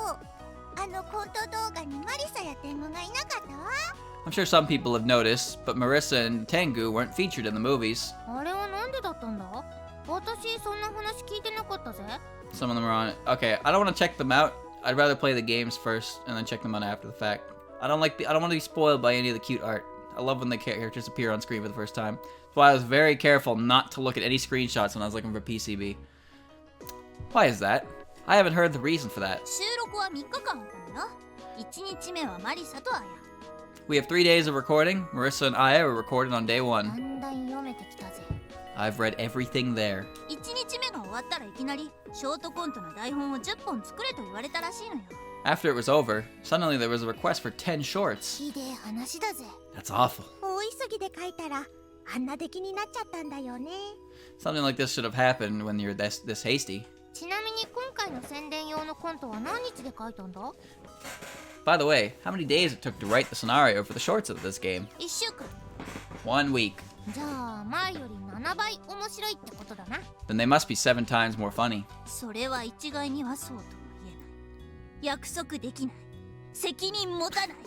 あのコント動画にマリサやテングがいなかったわ I'm sure some people have noticed, but Marissa and Tengu weren't featured in the movies. あれはなんでだったんだ私そんな話聞いてなかったぜ Some of them are on it. Okay, I don't want to check them out. I'd rather play the games first and then check them out after the fact. I don't want to be spoiled by any of the cute art. I love when the characters appear on screen for the first time. That's why I was very careful not to look at any screenshots when I was looking for PCB. Why is that? I haven't heard the reason for that. 収録は3日間あったのよ。1日目はマリサとアヤ。 We have 3 days of recording. Marissa and Aya were recorded on day だ 1. んだん読めてきたぜ I've read everything there. 1日目が終わったらいきなりショートコントの台本を10本作れと言われたらしいのよ。 After it was over, suddenly there was a request for 10 shorts. ひでえ話だぜ That's awful. 大急ぎで書いたらあんな出来になっちゃったんだよね Something like this should have happened when you're this hasty. ちなみに今回の宣伝用のコントは何日で書いたんだ By the way, how many days it took to write the scenario for the shorts of this game? 1週間。 1 week. じゃあ前より7倍面白いってことだな Then they must be 7 times more funny. それは一概にはそうとも言えない。約束できない。責任持たない。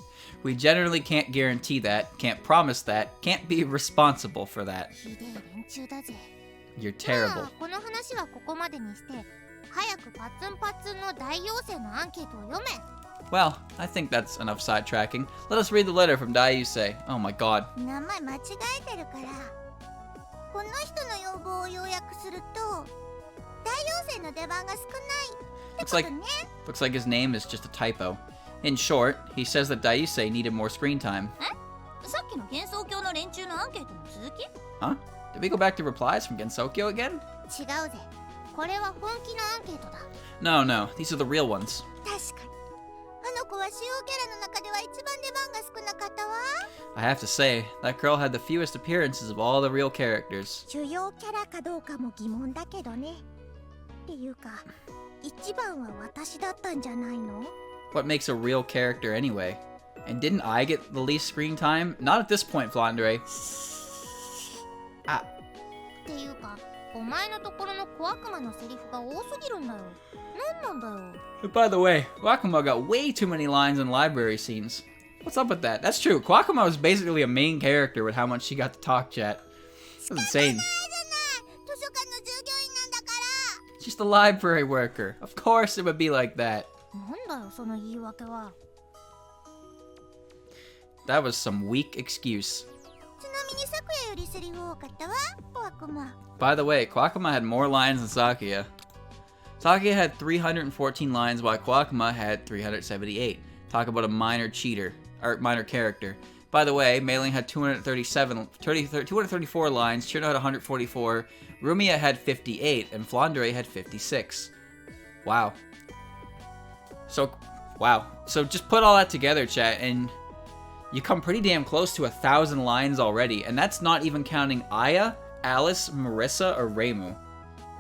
We generally can't guarantee that, can't promise that, can't be responsible for that. ひでえ連中だぜ。 You're ま terrible. あこの話はここまでにして、早くパッツンパッツンの大妖精のアンケートを読め。 Well, I think that's enough sidetracking. Let us read the letter from Daiusei. Oh my god. 名前間違えてるから。この人の要望を要約すると、大妖精の出番が少ないってことね。Looks like his name is just a typo. In short, he says that Daiusei needed more screen time. さっきの幻想郷の連中のアンケートの続き？ Huh? Did we go back to replies from Gensokyo again? 違うぜ。これは本気のアンケートだ。 No, no, these are the real ones. 確かに。あの子は主要キャラの中では一番出番が少なかったわ。 I have to say, that girl had the fewest appearances of all the real characters. 主要キャラかどうかも疑問だけどね。っていうか、一番は私だったんじゃないの？ What makes a real character anyway? And didn't I get the least screen time? Not at this point, Flandre. Ah. っていうか、お前のところの小悪魔のセリフが多すぎるんだよ。なんなんだよ。 By the way, Kwakuma got way too many lines in library scenes. What's up with that? That's true. Kwakuma was basically a main character with how much she got to talk, chat. That's insane. 図書館の従業員なんだか Just a library worker. Of course it would be like that. ら。なんだよその言い訳は。 That was some weak excuse. ちなみに昨夜よりセリフ多かったわ、小悪魔。 By the way, Kwakuma had more lines than Sakuya. Sakuya had 314 lines while Kwakuma had 378. Talk about a minor cheater, or minor character. By the way, Mailing had 234 lines, Chirno had 144, Rumia had 58, and Flandre had 56. Wow. So just put all that together, chat, and you come pretty damn close to 1,000 lines already, and that's not even counting Aya, Alice, Marissa, or Reimu,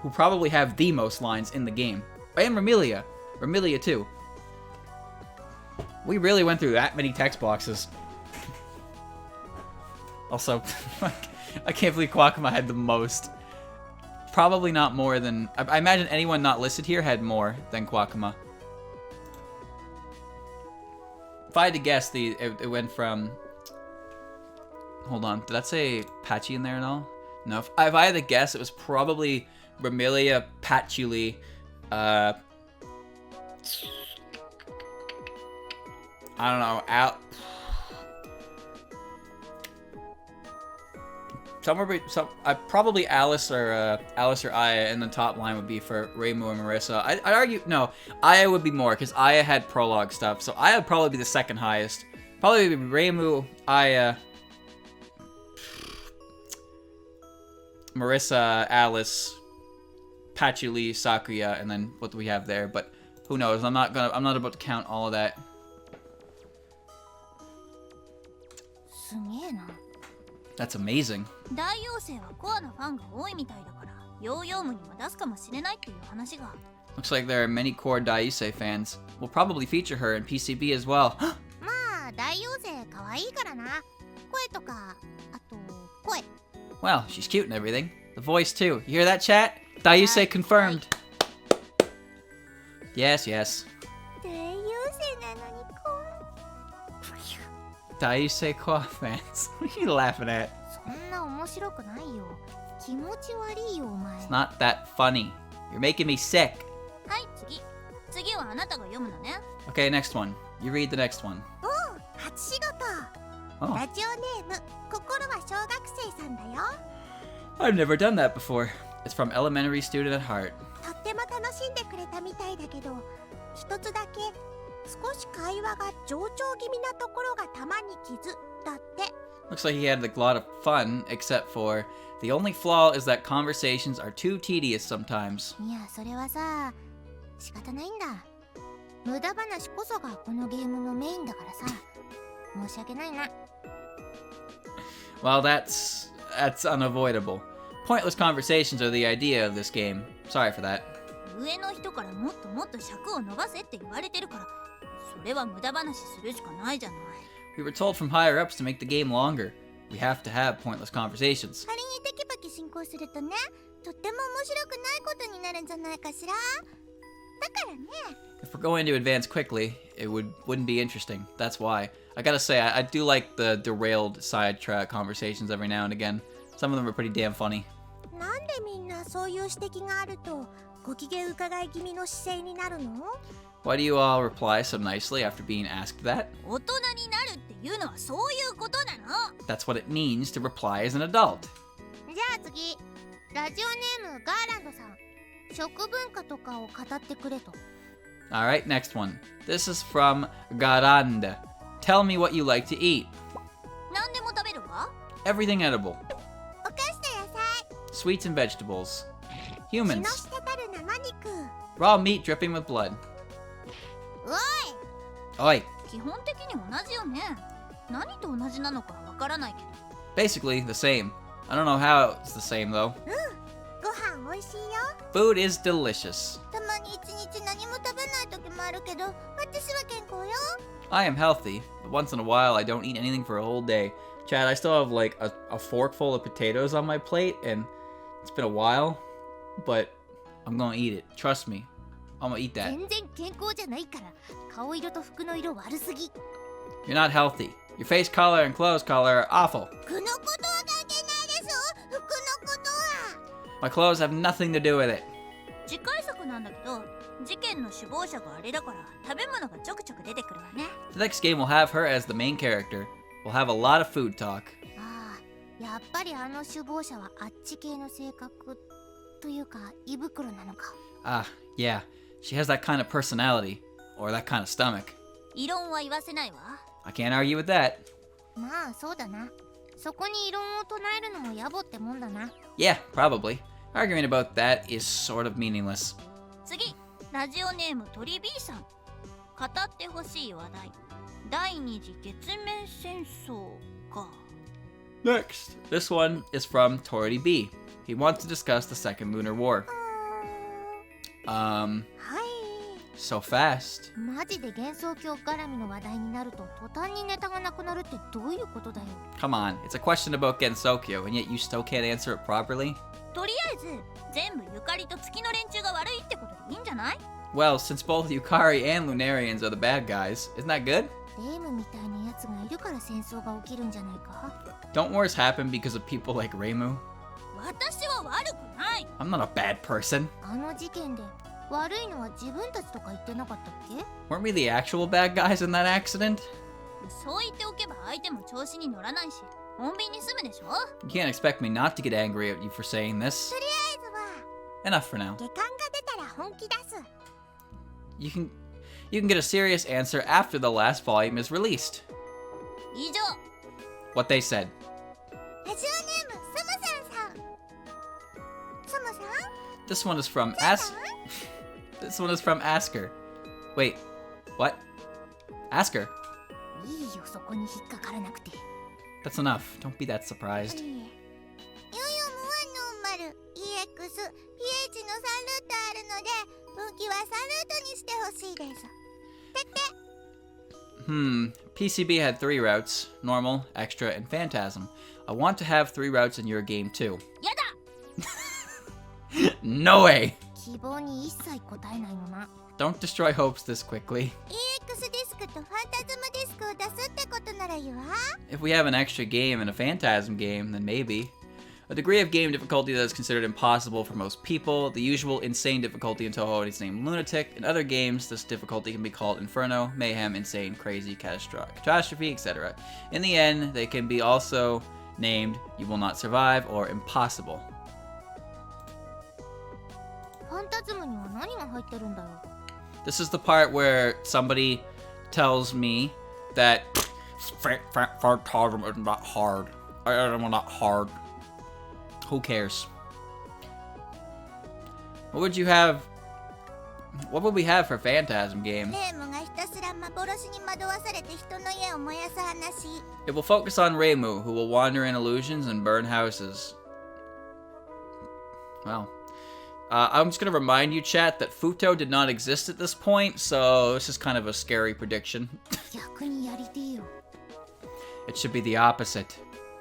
who probably have the most lines in the game. And Ramilia. Ramilia too. We really went through that many text boxes. Also, I can't believe Kwakuma had the most. Probably not more than... I imagine anyone not listed here had more than Kwakuma. If I had to guess, it went from... Hold on, did that say Patchy in there and all? No, if I had to guess, it was probably Ramilia, Patchouli, I don't know, probably Alice or Aya, and the top line would be for Reimu and Marissa. I'd argue, no, Aya would be more, because Aya had prologue stuff, so Aya would probably be the second highest. Probably be Reimu, Aya, Marissa, Alice, Patchouli, Sakuya, and then what do we have there? But who knows? I'm not about to count all of that. すげえな。 That's amazing. 大妖精はコアなファンが多いみたいだから、ヨーヨームにも出すかもしれないっていう話が。 Looks like there are many core Daiusei fans. We'll probably feature her in PCB as well. まあ大妖精可愛いからな。声とか、あと声。 Well, she's cute and everything. The voice too. You hear that, chat? Daiusei confirmed. Yes, yes. 大妖精なのにDaiusei core fans. What are you laughing at? そんな面白くないよ。気持ち悪いよお前。 It's not that funny. You're making me sick. はい次はあなたが読むのね。 Okay, next one. You read the next one. おう、初仕事。 Oh, ラジオネーム、心は小学生さんだよ。 I've never done that before. It's from elementary student at heart. とっても楽しんでくれたみたいだけど、一つだけ少し会話が冗長気味なところがたまに傷だって。 Looks like he had a lot of fun, except for the only flaw is that conversations are too tedious sometimes. いや、それはさ、仕方ないんだ。無駄話こそがこのゲームのメインだからさ。申し訳ないな。 Well, that's unavoidable. Pointless conversations are the idea of this game. Sorry for that. 上の人からもっともっと尺を伸ばせって言われてるから、それは無駄話するしかないじゃない。 We were told from higher ups to make the game longer. We have to have pointless conversations. 仮にテキパキ進行するとね、とっても面白くないことになるんじゃないかしら。だからね。 If we're going to advance quickly, it wouldn't be interesting. That's why. I gotta say, I do like the derailed sidetrack conversations every now and again. Some of them are pretty damn funny. なんでみんなそういう指摘があるとご機嫌伺い気味の姿勢になるの？ Why do you all reply so nicely after being asked that? 大人になるっていうのはそういうことなの。 That's what it means to reply as an adult. じゃあ次、ラジオネームガーランドさん、食文化とかを語ってくれと。 Alright, next one. This is from Garanda. Tell me what you like to eat. 何でも食べるわ。 Everything edible. お菓子と野菜、 Sweets and vegetables. 血の Humans. 滴る生肉。 Raw meat dripping with blood. おい、 Oi. 基本的に同じよね。何と同じなのかわからないけど。 Basically the same. I don't know how it's the same though. ご飯おいしいよ。 Food is delicious. たまに一日何も食べない時もあるけど、私は健康よ。 I am healthy, but once in a while I don't eat anything for a whole day. Chad, I still have like a fork full of potatoes on my plate, and it's been a while, but I'm gonna eat it. Trust me. I'm gonna eat that. 全然健康じゃないから、顔色と服の色悪すぎ。 You're not healthy. Your face color and clothes color are awful. 服のことは関係ないでしょ。服のことは。 My clothes have nothing to do with it. 次回作なんだけど、事件の首謀者があれだから食べ物がちょくちょく出てくるわね。 The next game will have her as the main character. We'll have a lot of food talk. ああ、やっぱりあの首謀者はあっち系の性格というか胃袋なのか。 Ah, yeah. She has that kind of personality. Or that kind of stomach. 異論は言わせないわ。 I can't argue with that. まあそうだな。そこに異論を唱えるのも野暮ってもんだな。 Yeah, probably. Arguing about that is sort of meaningless. 次、ラジオネームトリビーさん。語ってほしい話題。第二次月面戦争か。 Next. This one is from Tori B. He wants to discuss the Second Lunar War. はい。 So fast. マジで幻想郷絡みの話題になると途端にネタがなくなるってどういうことだよ。 Come on, it's a question about Gensokyo, and yet you still can't answer it properly? とりあえず、全部ゆかりと月の連中が悪いってことでいいんじゃない？ Well, since both Yukari and Lunarians are the bad guys, isn't that good? レイムみたいなやつがいるから戦争が起きるんじゃないか。 Don't wars happen because of people like Reimu? 私は悪くない。 I'm not a bad person. あの事件で悪いのは自分たちとか言ってなかったっけ？ Weren't we the actual bad guys in that accident? そう言っておけば相手も調子に乗らないし、穏便に済むでしょ。 You can't expect me not to get angry at you for saying this. とりあえずは Enough for now. 下巻が出たら本気出す。 You can get a serious answer after the last volume is released. 以上。 What they said. ラジオネームサムさんさん。サムさん？ This one is from This one is from Asker. Wait, what? Asker? いいよ、そこに引っかからなくて。 That's enough. Don't be that surprised. ヨヨムはノーマル EX PH の3ルートあるので分岐は3ルートにしてほしいです。PCB had 3 routes: normal, extra, and phantasm. I want to have 3 routes in your game too. やだ。 No way! 希望に一切答えないのな。 Don't destroy hopes this quickly. EX ディスクとファンタズムディスクを出すってことならいいわ。 If we have an extra game and a phantasm game, then maybe. A degree of game difficulty that is considered impossible for most people, the usual insane difficulty in Toho is named Lunatic. In other games, this difficulty can be called Inferno, Mayhem, Insane, Crazy, Catastrophe, etc. In the end, they can be also named You Will Not Survive or Impossible. ファンタズムには何が入ってるんだよ。 This is the part where somebody tells me that Phantasm is not hard. I'm not hard. Who cares? What would you have? What would we have for Phantasm game? レームがひたすら幻に惑わされて人の家を燃やす話。 It will focus on Reimu, who will wander in illusions and burn houses. Well, I'm just gonna remind you, chat, that Futo did not exist at this point, so this is kind of a scary prediction. 逆にやりてえよ。 It should be the opposite.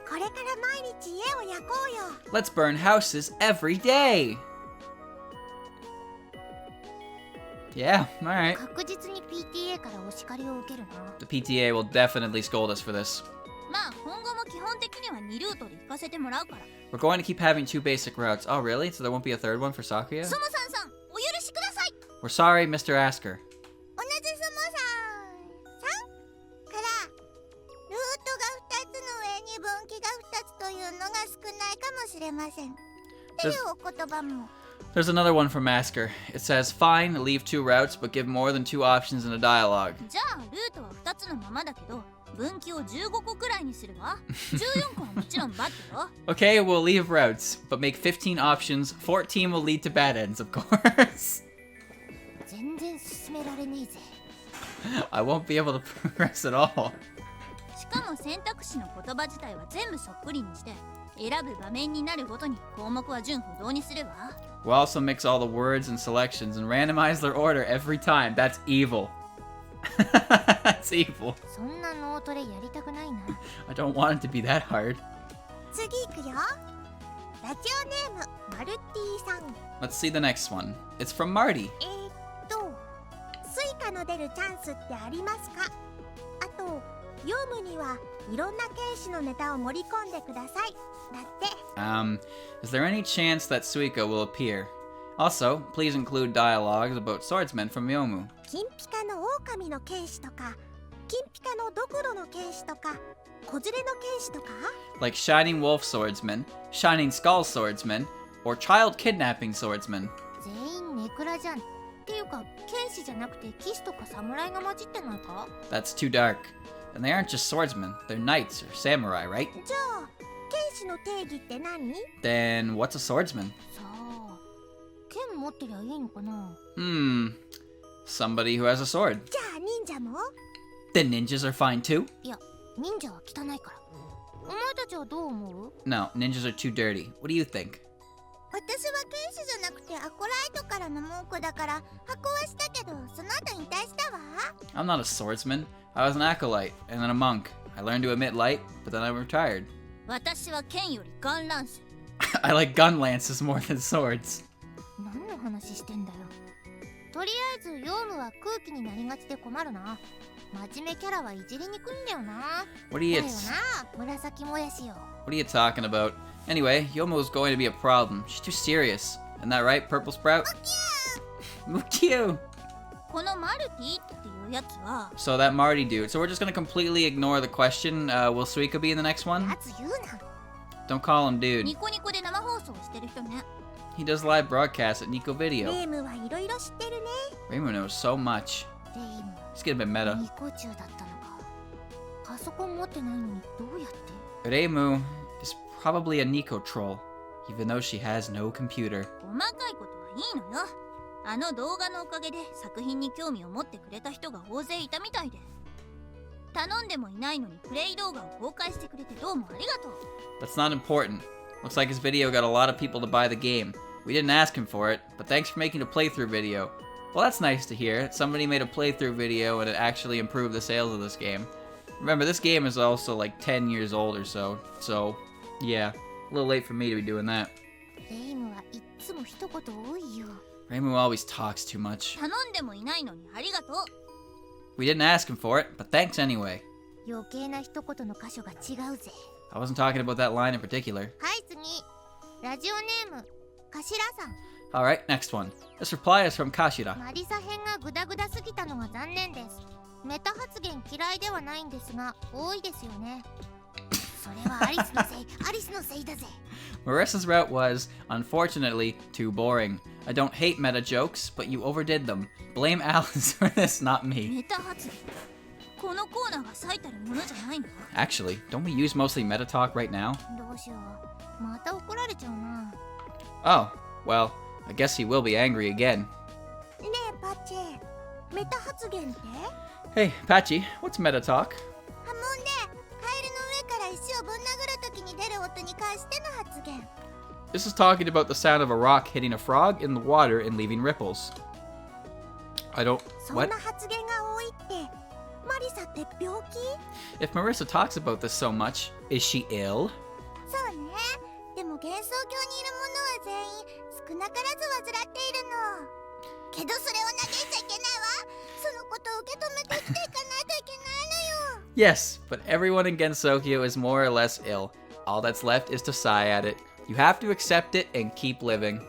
これから毎日家を焼こうよ。 Let's burn houses every day! Yeah, alright. 確実に PTA からお叱りを受けるな。 The PTA will definitely scold us for this. まあ今後も基本的には2ルートで行かせてもらうから。 We're going to keep having 2 basic routes. Oh, really? So there won't be a third one for Sakuya? そもさんさん、お許しください。 We're sorry, Mr. Asker. 同じそもさんからルートが2つの上に分岐が2つというのが少ないかもしれません。っていうお言葉も。 There's another one from Asker. It says, fine, leave 2 routes, but give more than 2 options in a dialogue. じゃあルートは2つのままだけど、分岐を15個くらいにするわ。14個はもちろんバッドよ。 Okay, we'll leave routes, but make 15 options. 14 will lead to bad ends, of course. 全然進められねえぜ。 I won't be able to progress at all. しかも選択肢の言葉自体は全部そっくりにして、選ぶ場面になるごとに項目は順不動にするわ。 We'll also mix all the words and selections and randomize their order every time. That's evil. That's evil. そんな脳トレやりたくないな。 I don't want it to be that hard. 次行くよ。ラジオネームマルティさん。 Let's see the next one. It's from Marty. スイカの出るチャンスってありますか？あと、業務にはいろんな剣士のネタを盛り込んでください。だって。Is there any chance that Suika will appear? Also, please include dialogues about swordsmen from Yomu. 金ピカの狼の剣士とか、金ピカのドクロの剣士とか、子連れの剣士とか。Like Shining Wolf Swordsman, Shining Skull Swordsman, or Child Kidnapping Swordsman. 全員ネクラじゃん。っていうか、剣士じゃなくて騎士とか侍が混じってないか？ That's too dark. And they aren't just swordsmen, they're knights or samurai, right? じゃあ、剣士の定義って何？ Then what's a swordsman? さあ、剣持ってりゃいいのかな？ Somebody who has a sword. じゃあ忍者も？ Then ninjas are fine too? いや、忍者は汚いから。お前たちはどう思う？ No, ninjas are too dirty. What do you think? 私は剣士じゃなくてアコライトからの文句だから箱はしたけど、その後引退したわ。 I'm not a swordsman. I was an acolyte and then a monk. I learned to emit light, but then I retired. 私は剣よりガンランス。 I like gun lances more than swords. 何の話してんだよ。とりあえずヨウムは空気になりがちで困るな。真面目キャラはいじりにくいんだよな。 What are you だよな、紫もやしよ。 What are you talking about? Anyway, Yomo's going to be a problem. She's too serious. Isn't that right, Purple Sprout? Mukyu! このマルティっていうやつは、 So that Marty dude. So we're just gonna completely ignore the question. Will Suika be in the next one? やつ言うな。 Don't call him dude. ニコニコで生放送してる人ね。 He does live broadcasts at Nico レ Video. イムはいろいろ知ってるね。 Reimu knows so much. レイム、 He's getting a bit meta. ニコ中だったのか。パソコン持ってないのにどうやって？ Reimu is probably a Nico troll, even though she has no computer. 細かいことはいいのよ。あの動画のおかげで作品に興味を持ってくれた人が大勢いたみたいで。頼んでもいないのにプレイ動画を公開してくれてどうもありがとう。 That's not important. Looks like his video got a lot of people to buy the game. We didn't ask him for it, but thanks for making a playthrough video. Well, that's nice to hear. Somebody made a playthrough video and it actually improved the sales of this game. Remember, this game is also like 10 years old or so. So, yeah, a little late for me to be doing that. レイムはいっつも一言多いよ。 Reimu always talks too much. 頼んでもいないのにありがとう。 We didn't ask him for it, but thanks anyway. 余計な一言の箇所が違うぜ。 I wasn't talking about that line in particular. はい次、ラジオネームカシラさん。 Alright, next one. This reply is from Kashira. マリサ編がグダグダすぎたのが残念です。メタ発言嫌いではないんですが多いですよね。それはアリスのせい、アリスのせいだぜ。 Marissa's route was, unfortunately, too boring. I don't hate meta jokes, but you overdid them. Blame Alice for this, not me. ネタ発言。このコーナーが最たるものじゃないの？ Actually, don't we use mostly meta talk right now? どうしよう。また怒られちゃうな。 Oh, well, I guess he will be angry again. ねえパッチェ、メタ発言って？ Hey, Patchy, what's meta talk? 波紋でカエルの上から石をぶん殴るときに出る音に関しての発言。 This is talking about the sound of a rock hitting a frog in the water and leaving ripples. I don't... そん What? な発言が多いって、マリサって病気？ If Marissa talks about this so much, is she ill? そうね。でも幻想郷にいる者は全員少なからず患っているの。けどそれを嘆いちゃいけ受け止めて生きていかないといけないのよ。 Yes, but everyone in Gensokyo is more or less ill. All that's left is to sigh at it. You have to accept it and keep living.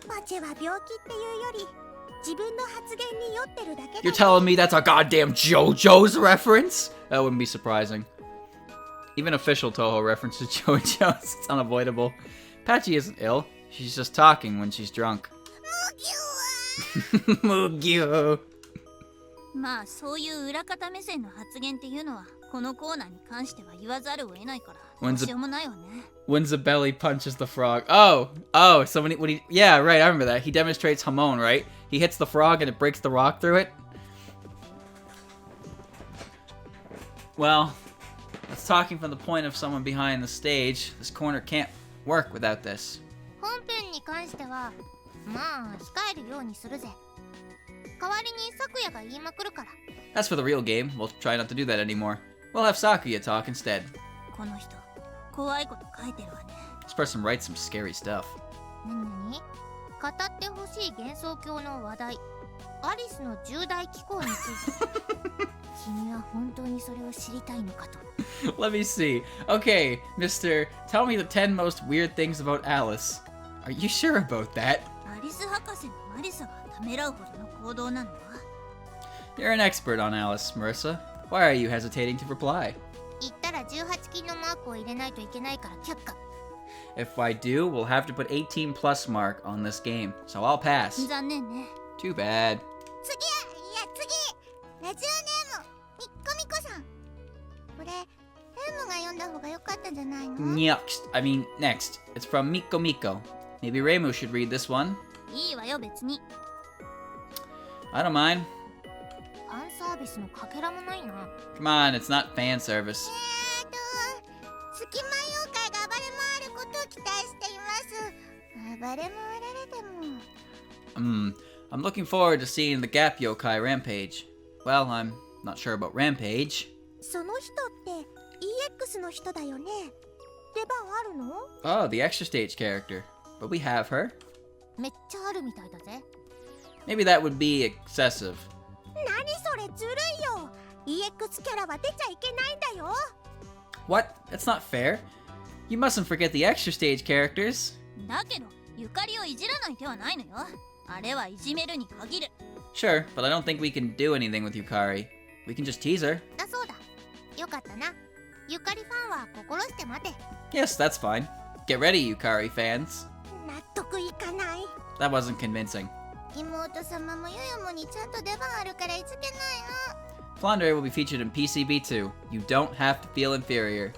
バチェは病気っていうより自分の発言に酔ってるだけだ。 You're telling me that's a goddamn JoJo's reference? That wouldn't be surprising. Even official Toho references JoJo's. It's unavoidable. Patchy isn't ill. She's just talking when she's drunk. Mugyo. まあそういう裏方目線の発言っていうのはこのコーナーに関しては言わざるを得ないからどうしようもないわね。 When Zabelli punches the frog. So when he, yeah, right, I remember that. He demonstrates Hamon, right? He hits the frog and it breaks the rock through it. Well, that's talking from the point of someone behind the stage. This corner can't work without this. 本編に関してはまあ控えるようにするぜ。代わりに咲夜が言いまくるから。 As for the real game, we'll try not to do that anymore. We'll have Sakuya talk instead. この人怖いこと書いてるわね。 This person writes some scary stuff. なになに？語ってほしい幻想郷の話題、アリスの重大機構について。君は本当にそれを知りたいのかと。Let me see. Okay, Mr. Tell me the 10 most weird things about Alice. Are you sure about that? アリス博士のマリサがためらうほどの行動なのは？ You're an expert on Alice, Marissa. Why are you hesitating to reply? 言ったら18金のマークを入れないといけないから却下。 If I do, we'll have to put 18 plus mark on this game, so I'll pass. 残念ね。 Too bad. 次、いや次、ラジオネームみっこみこさん。これエムが読んだ方が良かったんじゃないの？ Next. It's from Miko Miko. Maybe Reimu should read this one. いいわよ別に。 I don't mind. ファンサービスのかけらもないな。 Come on, it's not fan service. 隙間妖怪が暴れ回ることを期待しています。暴れ回られても。I'm looking forward to seeing the Gap Yokai Rampage. Well, I'm not sure about Rampage. その人って EX の人だよね。出番あるの？ Oh, the extra stage character. But we have her. めっちゃあるみたいだぜ。 Maybe that would be excessive. 何それずるいよ。EX キャラは出ちゃいけないんだよ。 What? That's not fair. You mustn't forget the extra stage characters. だけどゆかりをいじらない手はないのよ。あれはいじめるに限る。 Sure, but I don't think we can do anything with Yukari. We can just tease her. だそうだ。よかったな。ゆかりファンは心して待て。 Yes, that's fine. Get ready, Yukari fans. 納得いかない。 That wasn't convincing. 妹様もヨヨモにちゃんと出番あるからいつけないの。 Flandre will be featured in PCB too. You don't have to feel inferior. うわ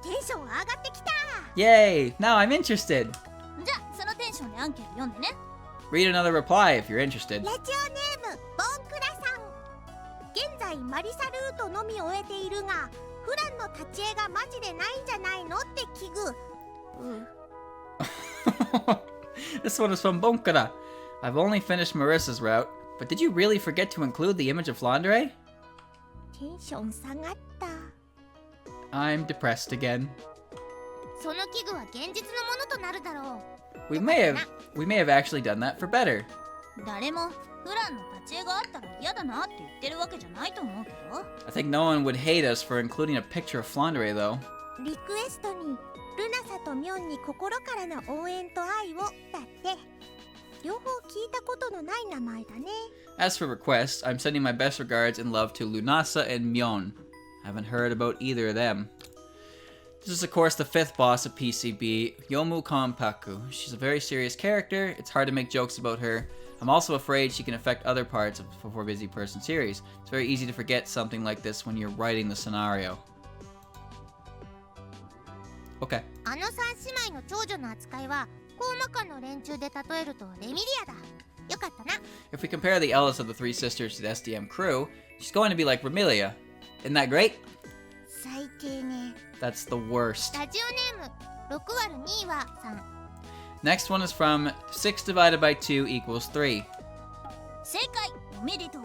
ーい、テンション上がってきた。 Yay! Now I'm interested. じゃあそのテンションでアンケート読んでね。 Read another reply if you're interested. ラジオネームボンクラさん。現在マリサルートのみ終えているが、フランの立ち絵がマジでないんじゃないのって危惧。This one is from Bonkara. I've only finished Marissa's route, but did you really forget to include the image of Flandre? テンション下がった。 I'm depressed again. その危惧は現実のものとなるだろう。 We may have actually done that for better. 誰もフランの立ち絵があったら嫌だなって言ってるわけじゃないと思うけど。 I think no one would hate us for including a picture of Flandre though. リクエストにルナサとミョンに心からの応援と愛をだって。両方聞いたことのない名前だね。 As for requests, I'm sending my best regards and love to Lunasa and Myeon. I haven't heard about either of them. This is of course the 5th boss of PCB, Yomu Konpaku. She's a very serious character, it's hard to make jokes about her. I'm also afraid she can affect other parts of the For Busy Person series. It's very easy to forget something like this when you're writing the scenario. Okay. あの三姉妹の長女の扱いはコーマカの連中で例えるとレミリアだ。よかったな。 If we compare the eldest of the 3 sisters to the SDM crew, she's going to be like Remilia. Isn't that great? 最低ね。 That's the worst. ラジオネーム6割る2はさん。 Next one is from 6 divided by 2 equals 3. 正解おめでとう。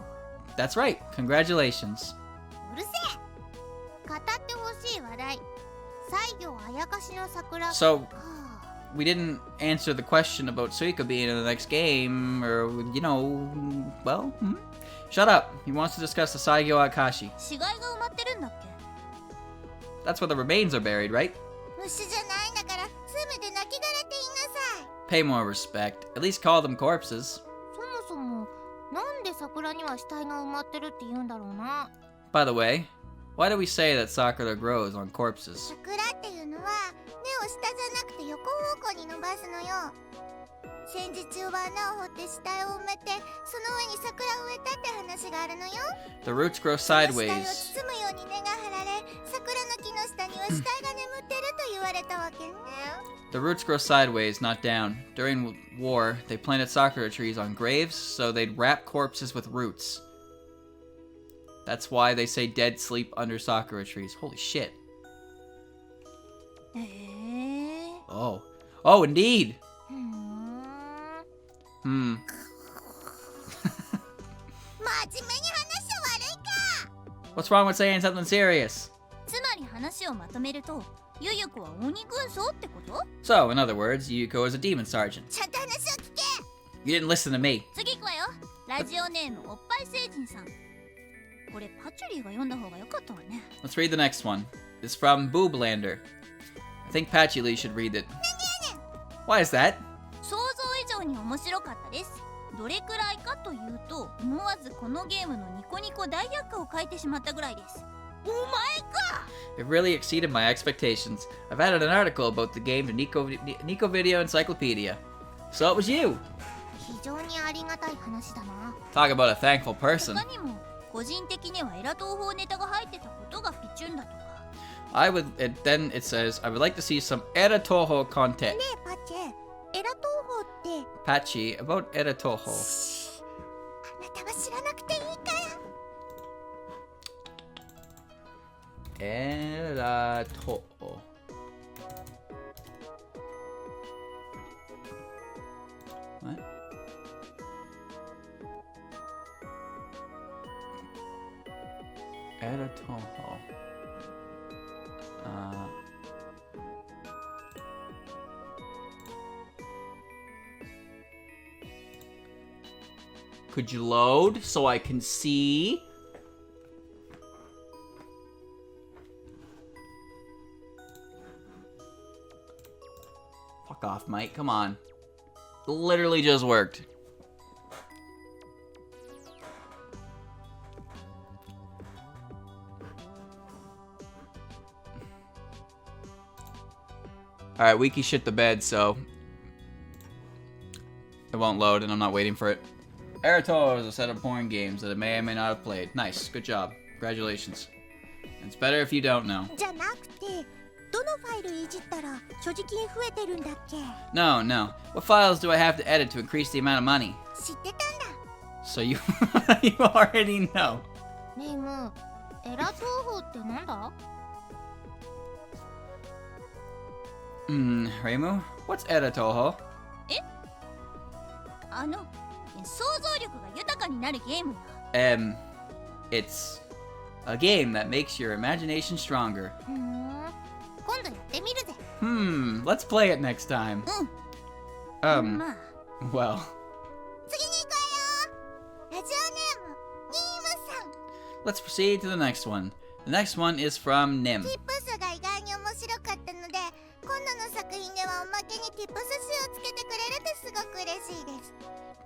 That's right. Congratulations. うるせえ。語ってほしい話題。西行あやかしの桜。 So, か we didn't answer the question about Suika being in the next game, or, you know, well, Shut up. He wants to discuss the Saigyo Akashi. 死骸が埋まってるんだっけ？ That's where the remains are buried, right? 虫じゃないんだから、せめて亡きって言いなさい。 Pay more respect. At least call them corpses. そもそも、なんで桜には死体が埋まってるって言うんだろうな。By the way, why do we say that sakura grows on corpses? 桜っていうのは、根を下じゃなくて横方向に伸ばすのよ。戦時中は穴を掘って死体を埋めて、その上に桜を植えたって話があるのよ。 The roots grow 死体を sideways. 包むように根が張られ、桜の木の下には死体が眠ってると言われたわけね。The roots grow sideways, not down. During war, they planted sakura trees on graves, so they'd wrap corpses with roots. That's why they say dead sleep under sakura trees. Holy shit. Oh. Oh, indeed! ふーん。 Hmm. 真面目に話悪いか。 What's wrong with saying something serious? つまり話をまとめると、ゆゆこは鬼軍曹ってこと？ So, in other words, Yuko is a demon sergeant. ちゃんと話を聞け。 You didn't listen to me. 次行くわよ。ラジオネームおっぱい星人さん。これパチュリーが読んだ方が良かったわね。 Let's read the next one. It's from Booblander. I think Patchy Lee should read it. Why is that? 想像以上に面白かったです。どれくらいかというと、思わずこのゲームのニコニコ大百科を書いてしまったぐらいです。お前か！ It really exceeded my expectations. I've added an article about the game to Nico Video Encyclopedia. So it was you! 非常にありがたい話だな。 Talk about a thankful person. 他にも、個人的にはエラ東宝ネタが入ってたことがピチュンだとか。Then it says, I would like to see some Era Toho content. ねえパチェ、エラ東宝って Patchy, about Era Toho. あなたは知らなくていいから。 Era Toho. What? Era Toho. Could you load so I can see? Fuck off, Mike. Come on. Literally just worked. Alright, Wiki shit the bed, so it won't load, and I'm not waiting for it. Erato is a set of porn games that it may or may not have played. Nice, good job. Congratulations. It's better if you don't know. じゃなくて、どのファイルいじったら所持金増えてるんだっけ？ No, no. What files do I have to edit to increase the amount of money? 知ってたんだ。 So you you already know. ねえムー、エラ東宝ってなんだ？ Reimu? What's Eratoho? 想像力が豊かになるゲームよ。It's a game that makes your imagination stronger. ふーん、今度やってみるぜ。Let's play it next time. まあ、 Well. 次に行くわよ。ラジオネーム、ニームさん。 Let's proceed to the next one. The next one is from Nim. ティップスが意外に面白かったので、今度の作品ではおまけにティップス集をつけてくれるってすごく嬉しいです。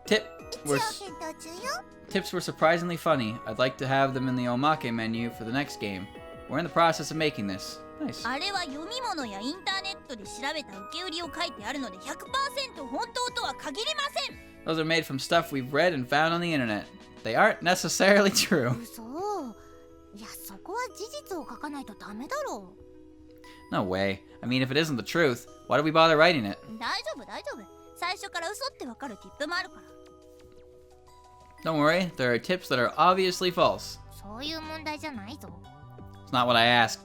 一応検討中よ。 Tips were surprisingly funny. I'd like to have them in the omake menu for the next game. We're in the process of making this. Nice. あれは読み物やインターネットで調べた受け売りを書いてあるので 100% 本当とは限りません。 Those are made from stuff we've read and found on the internet. They aren't necessarily true. 嘘。いや、そこは事実を書かないとダメだろう。 No way. I mean, if it isn't the truth, why do we bother writing it? 大丈夫大丈夫。最初から嘘ってわかるティップもあるから。 Don't worry, there are tips that are obviously false. そういう問題じゃないぞ。 It's not what I asked.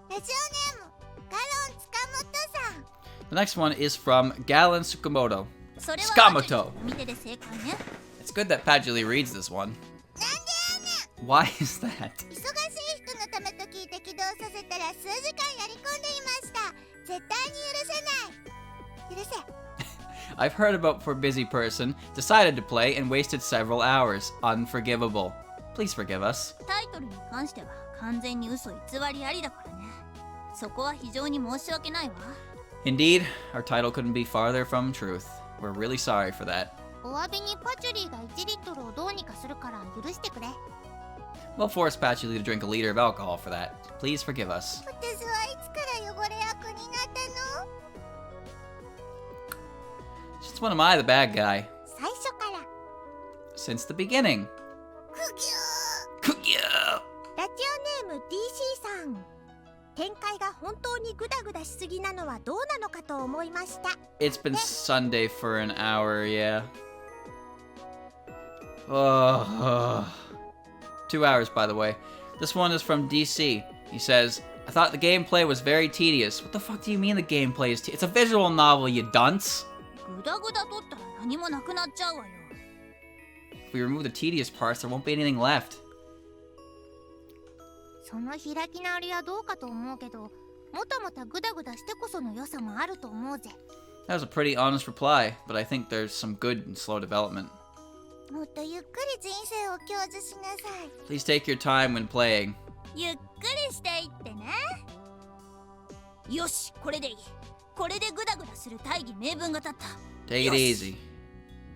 ラジオネーム、ガロン塚本さん。 The next one is from Galen Tsukamoto. それは Tsukamoto. 見てで正解ね。 It's good that Pajuli reads this one. なんでやねん。 Why is that? 忙しい人のためと聞いて起動させたら数時間やり込んでいました。絶対に許せない。許許せ。 I've heard about poor busy person, decided to play and wasted several hours. Unforgivable. Please forgive us. タイトルに関しては完全に嘘偽りありだからね。そこは非常に申し訳ないわ。 Indeed, our title couldn't be farther from truth. We're really sorry for that. お詫びにパチュリーが1リットルをどうにかするから許してくれ。 We'll force Patchouli to drink a liter of alcohol for that. Please forgive us. 私はいつから汚れ役になったの？ Since when am I the bad guy? 最初から。 Since the beginning. くぎゅ Cookie! ー。ラジオネーム DC さん。展開が本当にグダグダしすぎなのはどうなのかと思いました。 It's been Sunday for an hour, yeah. Oh. 2 hours, by the way. This one is from DC. He says, I thought the gameplay was very tedious. What the fuck do you mean the gameplay is It's a visual novel, you dunce! グダグダ取ったら何もなくなっちゃうわよ。 If we remove the tedious parts, there won't be anything left. その開き直りはどうかと思うけど、もたもたグダグダしてこその良さもあると思うぜ。 That was a pretty honest reply, but I think there's some good in slow development. もっとゆっくり人生を享受しなさい。 Please take your time when playing. ゆっくりしていってね。よし、これでいい。これでグダグダする大義名分が立った。 Take it easy.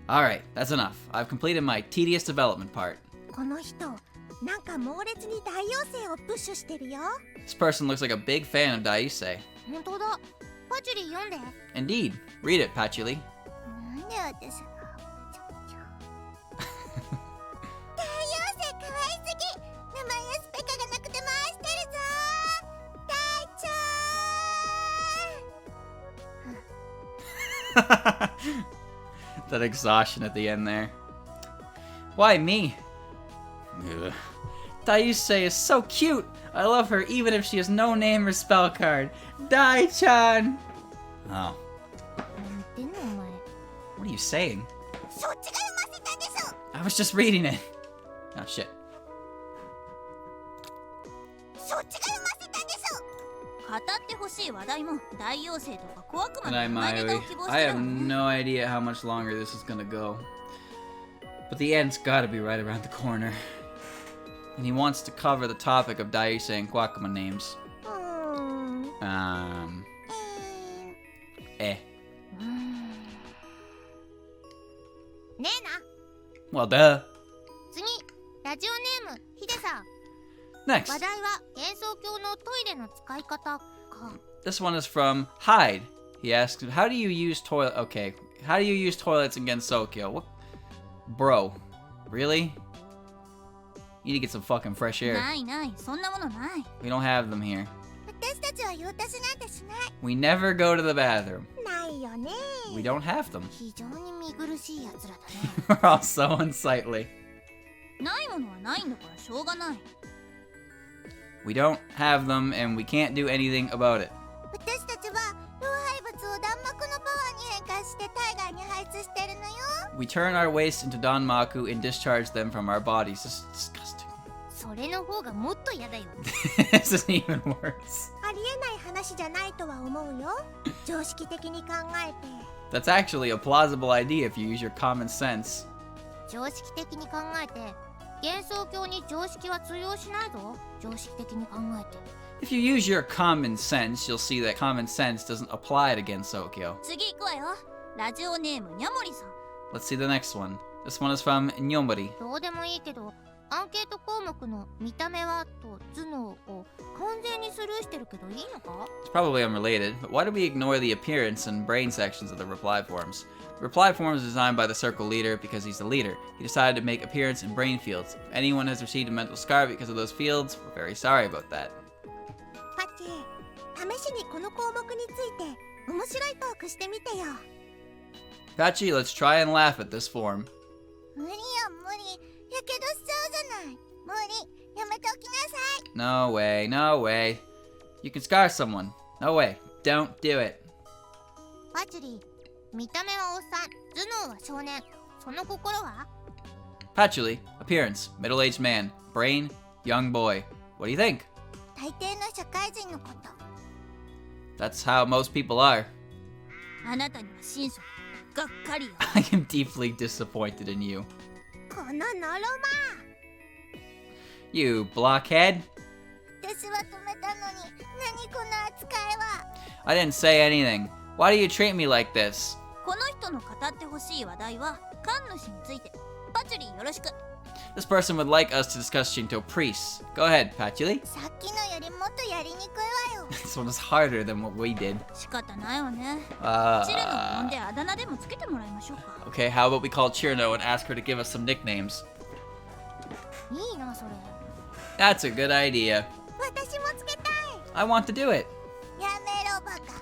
Alright, that's enough. I've completed my tedious development part. この人、なんか猛烈に大妖精をプッシュしてるよ。 This person looks like a big fan of Daisei. 本当だ。パチュリー読んで。 Indeed. Read it, Patchouli. なんで私が。大妖精可愛すぎ。名前やスペカがなくて回してるぞ。大ちゃん。 That exhaustion at the end there. Why me? Ugh. Daisei is so cute. I love her even if she has no name or spell card. Dai-chan! Oh. 何言ってんのお前。 What are you saying? そっちが読ませたんでしょ。 I was just reading it. Oh, shit. そっちが読ませたんでしょ。語ってほしい話題も大妖精とか小悪魔 Good の night, 前ネタ Mayuri. を希望し I てる have わね。 no idea how much longer this is gonna go. But the end's gotta be right around the corner. And he wants to cover the topic of Daisei and Kwakama names. Eh. ねえな。 Well, duh. 次、ラジオネームヒデさん。 Next. 話題は幻想郷のトイレの使い方か。 This one is from Hyde. He asks, how do you use toilet... Okay. How do you use toilets in Gensokyo? What? Bro. Really? You need to get some fucking fresh air. ないない、そんなものない。 We don't have them here. 私たちは用足しなんてしない。 We never go to the bathroom. ないよね。 We don't have them. 非常に見苦しいやつらだね。 We're all so unsightly. ないものはないんだからしょうがない。 We don't have them, and we can't do anything about it. 私たちは老廃物を弾幕のパワーに変換して体外に排出してるのよ。 We turn our waste into Danmaku and discharge them from our bodies. This is disgusting. それの方がもっと嫌だよ。 This is even worse. ありえない話じゃないとは思うよ。常識的に考えて。 That's actually a plausible idea if you use your common sense. 常識的に考えて。幻想郷に常識は通用しないぞ。常識的に考えて。 If you use your common sense, you'll see that common sense doesn't apply to Gensokyo. 次行くわよ。ラジオネームにゃもりさん。 Let's see the next one. This one is from Nyomori. どうでもいいけど、アンケート項目の見た目はと頭脳を完全にスルーしてるけどいいのか？ It's probably unrelated, but why do we ignore the appearance and brain sections of the reply forms? The reply form was designed by the circle leader because he's the leader. He decided to make appearance and brain fields. If anyone has received a mental scar because of those fields, we're very sorry about that. パチ、試しにこの項目について面白いトークしてみてよ。 Pachi, let's try and laugh at this form. 無理よ無理。やけどしちゃうじゃない。無理。やめておきなさい。 No way, no way. You can scar someone. No way. Don't do it. パチュリー、見た目はおっさん、頭脳は少年。その心は？ Patchouli, appearance, middle-aged man. Brain, young boy. What do you think? 大抵の社会人のこと。 That's how most people are. あなたには親族がっかりよ。 I am deeply disappointed in you. このノロマ。 You blockhead. 私は止めたのに、何この扱いは。 I didn't say anything. Why do you treat me like this? この人の語ってほしい話題は神主について。パチュリーよろしく。 This person would like us to discuss Shinto priests. Go ahead, Patchouli. さっきのよりもっとやりにくいわよ。 This one is harder than what we did. 仕方ないわね。 Uh, チルノを呼んであだ名でもつけてもらいましょうか。 okay, how about we call Chirno and ask her to give us some nicknames? いいなそれ。 That's a good idea. 私もつけたい。 I want to do it. やめろバカ。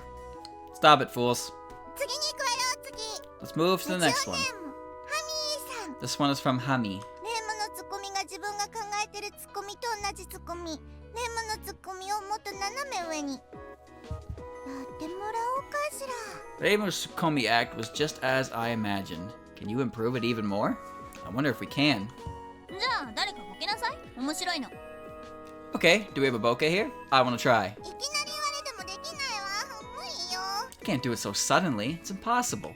Stop it, fools. 次に行くわよ次。 Let's move to the next ラ one. ジオネームハミーさん。 This one is from Hami. レームのツッコミが自分が考えてるツッコミと同じツッコミ。レームのツッコミをもっと斜め上にやってもらおうかしら。 Reimu's Sukomi act was just as I imagined. Can you improve it even more? I wonder if we can. じゃあ誰かボケなさい。面白いの。 Okay, do we have a bokeh here? I want to try. いきなり言われてもできないわ。無理よ。 Can't do it so suddenly. It's impossible.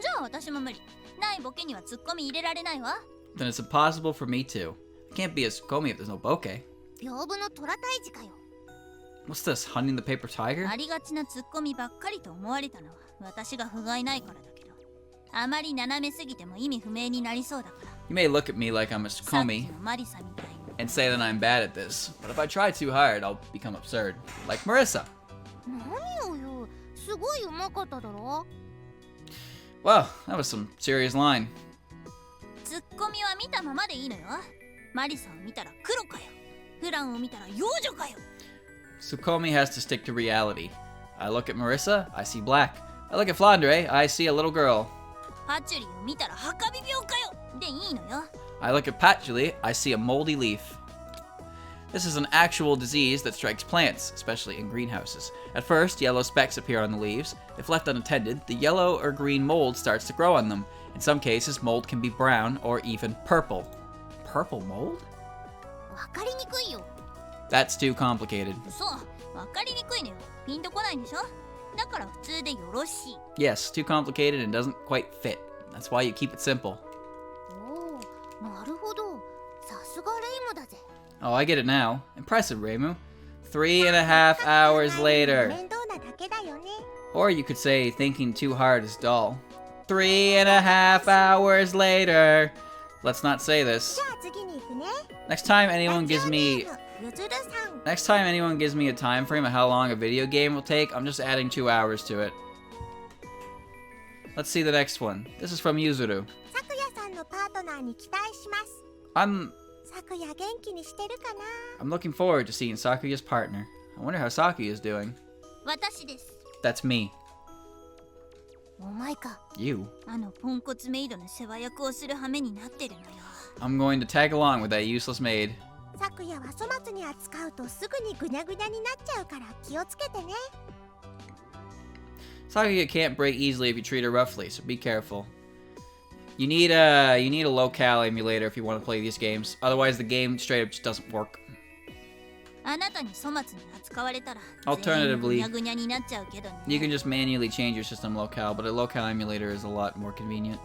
じゃあ私も無理。ないボケにはツッコミ入れられないわ。 Then it's impossible for me too. I can't be a Sukomi if there's no bokeh. 屏風の虎退治かよ。 What's this, hunting the paper tiger? ありがちなツッコミばっかりと思われたのは私が不甲斐ないからだけど、あまり斜めすぎても意味不明になりそうだから。 You may look at me like I'm a さっき Sukomi のマリサみたいに。 and say that I'm bad at this, but if I try too hard, I'll become absurd. Like Marissa. 何をよ。すごいうまかっただろ。 Well, that was some serious line. ツッコミは見たままでいいのよ。マリサを見たら黒かよ。フランを見たら幼女かよ。 Sukomi has to stick to reality. I look at Marissa, I see black. I look at Flandre, I see a little girl. パチュリーを見たら墓ビ病かよでいいのよ。 I look at Patchouli, I see a moldy leaf. This is an actual disease that strikes plants, especially in greenhouses. At first, yellow specks appear on the leaves. If left unattended, the yellow or green mold starts to grow on them. In some cases, mold can be brown or even purple. Purple mold? わかりにくいよ。 That's too complicated. そうわかりにくいのよ。ピンとこないんでしょ。だから普通でよろしい。 Yes, too complicated and doesn't quite fit. That's why you keep it simple. おお、なるほど。さすがレイムだぜ。 Oh, I get it now. Impressive, Reimu. 3.5 hours later. 面倒なだけだよね。 Or you could say thinking too hard is dull. 3.5 hours later. Let's not say this. じゃあ次に行くね。 Next time anyone gives ラジオ me ネームゆずるさん。 next time anyone gives me a time frame of how long a video game will take, I'm just adding 2 hours to it. Let's see the next one. This is from Yuzuru. さくやさんのパートナーに期待します。 I'm さくや元気にしてるかな。 I'm looking forward to seeing Sakuya's partner. I wonder how Sakuya is doing. 私です。 That's me. お前か。 You. あのポンコツメイドの世話役をする羽目になってるのよ。 I'm going to tag along with that useless maid. さくやは粗末に扱うとすぐにぐにゃぐにゃになっちゃうから気をつけてね。 Sakuya can't break easily if you treat her roughly, so be careful. You need a locale emulator if you want to play these games. Otherwise, the game straight up just doesn't work. あなたに粗末に扱われたら Alternatively, ぐにゃぐにゃになっちゃうけどね。 You can just manually change your system locale, but a locale emulator is a lot more convenient.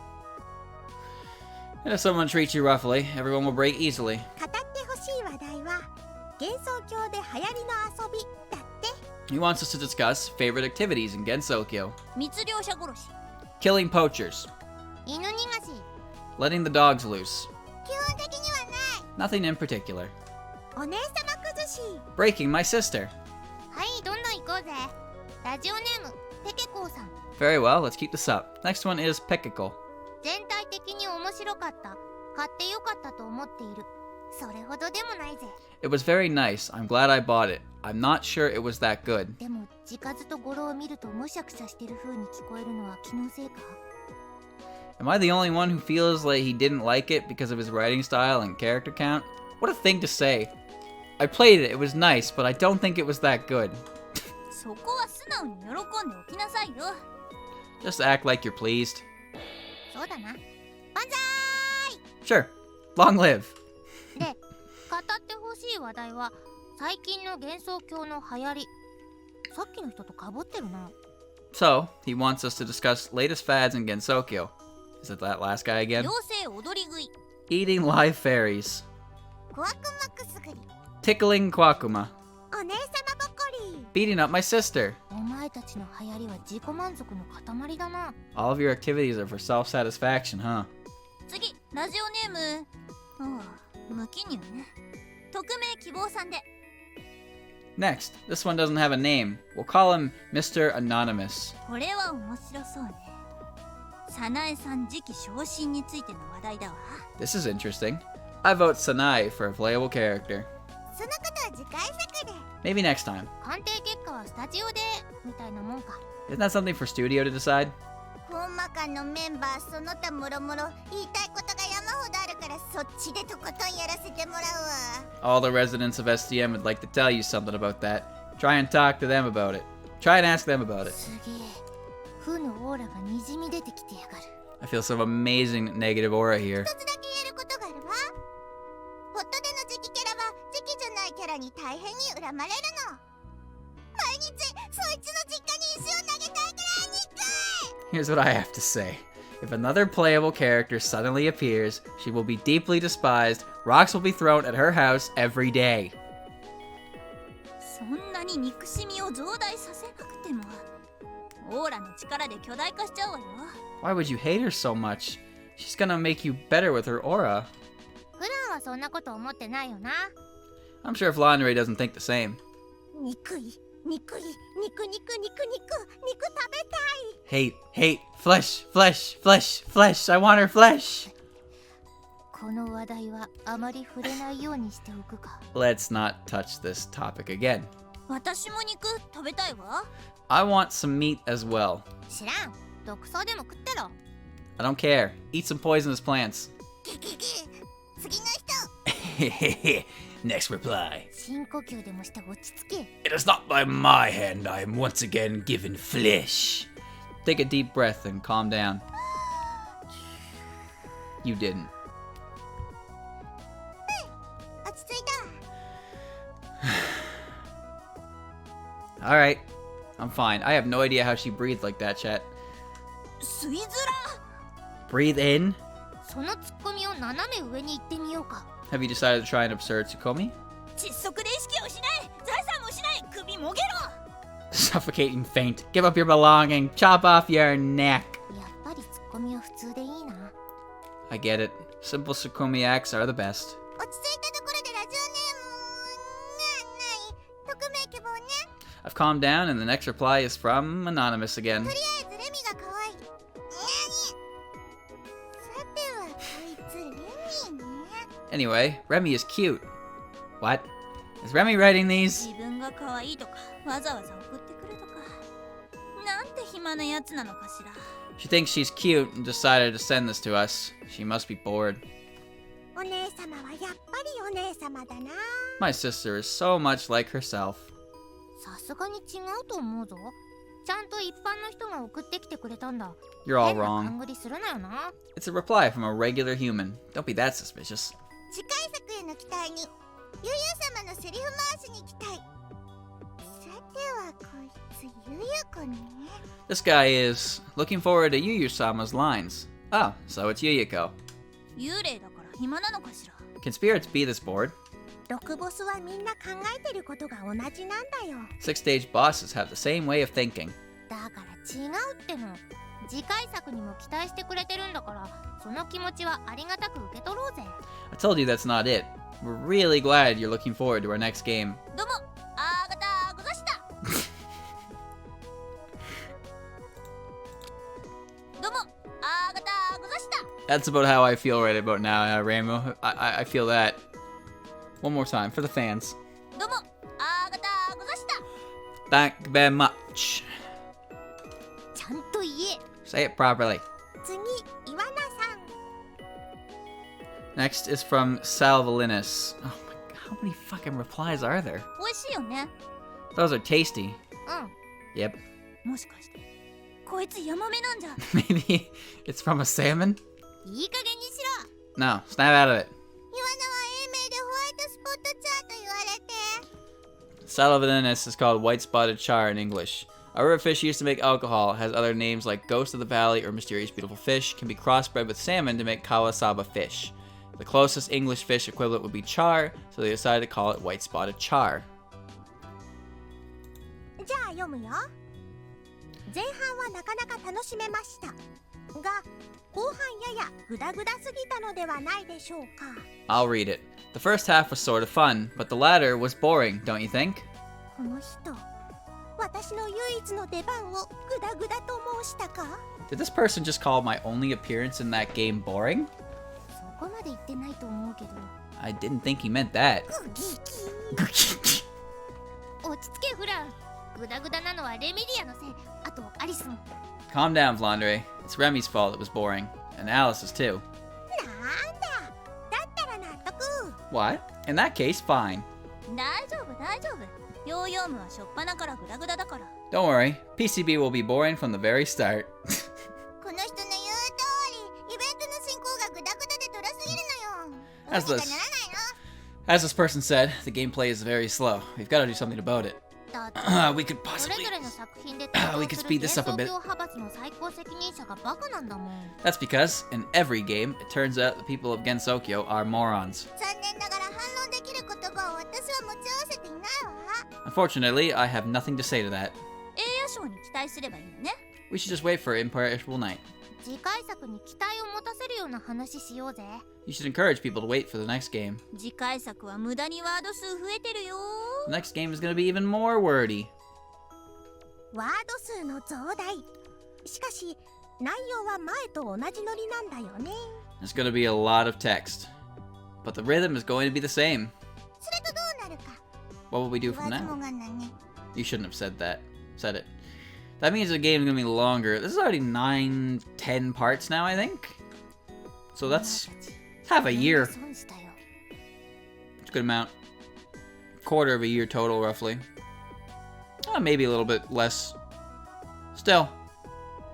And if someone treats you roughly, everyone will break easily. 語ってほしい話題は幻想郷で流行りの遊びだって。 He wants us to discuss favorite activities in Gensokyo. 密漁者殺し。 Killing poachers. 犬逃がし。 Letting the dogs loose. 基本的にはない。 Nothing in particular. お姉様崩し。 Breaking my sister. はいどんどん行こうぜ。ラジオネームペケコーさん。 Very well, let's keep this up. Next one is Pekiko. 全体的に面白かった。買ってよかったと思っている。それほどでもないぜ。 It was very nice. I'm glad I bought it. I'm not sure it was that good. でも字数と語呂を見るとむしゃくしゃしてる風に聞こえるのは気のせいか。 Am I the only one who feels like he didn't like it because of his writing style and character count? What a thing to say. I played it, it was nice, but I don't think it was that good. そこは素直に喜んでおきなさいよ。 Just act like you're pleased. そうだな。万歳。 Sure. Long live. で、語ってほしい話題は最近の幻想郷の流行り。さっきの人とかぶってるな。So, he wants us to discuss latest fads in Gensokyo. Is it that last guy again? 妖精踊り食い Eating live fairies. 小悪魔くすぐり Tickling Kwakuma. お姉様ぼっこり Beating up my sister. お前たちの流行りは自己満足の塊だな All of your activities are for self-satisfaction, huh? 次ラジオネームああ無記入ね匿名希望さんで Next, this one doesn't have a name. We'll call him Mr. Anonymous. これは面白そうね早苗さん次期昇進についての話題だわ This is interesting. I vote Sanai for a playable character. そのことは次回作で Maybe next time. 鑑定結果はスタジオでみたいなもんか Isn't that something for studio to decide? 本間館のメンバーその他もろもろ言いたいことが山ほどあるからそっちでとことんやらせてもらうわ All the residents of SDM would like to tell you something about that. Try and talk to them about it. Try and ask them about it. すげえ負のオーラがにじみ出てきてやがる I feel some amazing negative aura here. 一つだけ言えることがあるわホットでの次期キャラは次期じゃないキャラに大変に恨まれるの毎日そいつの実家に石を投げたいくらいにくい Here's what I have to say. If another playable character suddenly appears, she will be deeply despised. Rocks will be thrown at her house every day. そんなに憎しみを増大させなくてもオーラの力で巨大化しちゃうわよ Why would you hate her so much? She's gonna make you better with her aura. 普段はそんなこと思ってないよな I'm sure Flandre doesn't think the same. 憎い憎い肉肉肉肉肉食べたい Hate, hate, flesh, flesh, flesh, flesh. I want her flesh. この話題はあまり触れないようにしておくか Let's not touch this topic again. 私も肉食べたいわ I want some meat as well. 知らん毒草でも食ってろ I don't care. Eat some poisonous plants. 次の人 Next reply. 深呼吸でもして落ち着け It is not by my hand I am once again given flesh. Take a deep breath and calm down. You didn't. 落ち着いた Alright. I'm fine. I have no idea how she breathed like that, chat. 吸いづら Breathe in? そのツッコミを斜め上に行ってみようか Have you decided to try and absurd Tsukomi? 窒息で意識を失い財産も失い首もげろ Suffocate and faint. Give up your belonging. Chop off your neck. やっぱりツッコミは普通でいいな I get it. Simple Tsukumi acts are the best. 落ち着いたところでラジオネームがない匿名希望ね I've calmed down and the next reply is from Anonymous again. とりあえずレミが可愛いさてはこいつレミね Anyway, Remy is cute. What? Is Remy writing these? 自分が可愛いとかわざわざ送ってくるとかなんて暇なやつなのかしら She thinks she's cute and decided to send this to us. She must be bored. お姉様はやっぱりお姉様だな My sister is so much like herself. さすがに違うと思うぞちゃんと一般の人が送ってきてくれたんだ You're all 変な wrong. 勘繰りするなよな It's a reply from a regular human. Don't be that suspicious. 次回作への期待にゆゆ様のセリフ回しに期待さてはこいつゆゆ子ね This guy is looking forward to Yuyu-sama's lines. Oh, so it's Yuyuko. 幽霊だから暇なのかしら Can spirits be this bored? 6ボスはみんな考えてることが同じなんだよ Six-stage bosses have the same way of thinking. だから違うっての次回作にも期待してくれてるんだからその気持ちはありがたく受け取ろうぜ I told you that's not it. We're really glad you're looking forward to our next game. どうもあがたござしたどうもあがたござした That's about how I feel right about now, Rainbow. I feel that. One more time for the fans. どうもあがたござした Thank you very much. ちゃんと言え Say it properly. 次岩名さん Next is from Salvalinus. Oh my god, how many fucking replies are there? 美味しいよね Those are tasty. うん Yep. もしかしてこいつヤマメなんじゃ Maybe it's from a salmon? いい加減にしろ No, snap out of it. 岩名は英名でホワイトスポットチャーと言われて Salvalinus is called white spotted char in English. A river fish used to make alcohol has other names like Ghost of the Valley or Mysterious Beautiful Fish, can be crossbred with salmon to make kawasaba fish. The closest English fish equivalent would be char, so they decided to call it white spotted char. じゃあ読むよ。前半はなかなか楽しめましたが、後半ややグダグダすぎたのではないでしょうか。 I'll read it. The first half was sort of fun, but the latter was boring, don't you think? この人、私の唯一の出番をグダグダと申したか？ Did this person just call my only appearance in that game boring? そこまで言ってないと思うけど。 I didn't think he meant that. 落ち着けフラン。グダグダなのはレミリアのせい。あとアリスも。 Calm down, Flandre. It's Remy's fault it was boring. And Alice's too. なんだ。だったら納得。 What? In that case, fine. 大丈夫大丈夫。ヨーヨームはしょっぱなからグダグダだから。 Don't worry, PCB will be boring from the very start. この人の言う通り、イベントの進行がグダグダで辛すぎるのよ。 As どう this, にかならないの？ as this person said, the gameplay is very slow. We've got to do something about it. だって We could それ possibly... ぞれの作品で We could speed this up a bit. 幻想郷派閥の最高責任者がバカなんだもん。 That's because, in every game, it turns out the people of Gensokyo are morons. 残念ながら反論できる言葉を私は持ち合わせていないわ。 Unfortunately, I have nothing to say to that. 栄誉賞に期待すればいいのね。 We should just wait for Imperishable Night. 次回作に期待を持たせるような話しようぜ。 You should encourage people to wait for the next game. 次回作は無駄にワード数増えてるよ。 The next game is going to be even more wordy. ワード数の増大。しかし、内容は前と同じノリなんだよね。 There's going to be a lot of text. But the rhythm is going to be the same. それとどうなるか。 What will we do 言 from わず now? もがなね。 You shouldn't have said that. Said it. That means the game is going to be longer. This is already 9, 10 parts now, I think. So that's half a year. 損したよ。 It's a good amount. Quarter of a year total, roughly. Maybe a little bit less. Still,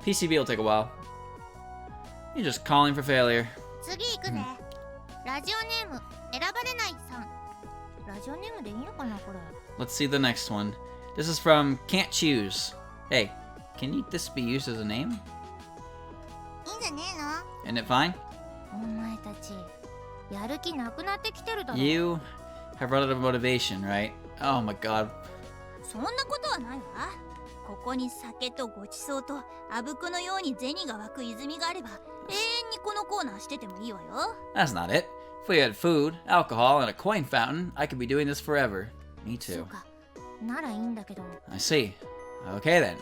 PCB will take a while. You're just calling for failure. 次行くぜ。ラジオネーム選ばれないさん。ラジオネームでいいのかなこれ。 Let's see the next one. This is from Can't Choose. Hey, this be used as a name? いいんじゃねえの？ Isn't it fine? お前たち、やる気なくなってきてるだろ。 You have run out of motivation, right? Oh my god. そんなことはないわ。ここに酒とごちそうとあぶくのように銭が湧く泉があれば永遠にこのコーナーしててもいいわよ。 That's not it. If we had food, alcohol, and a coin fountain, I could be doing this forever. Me そう too. か。ならいいんだけど。 I see. Okay then.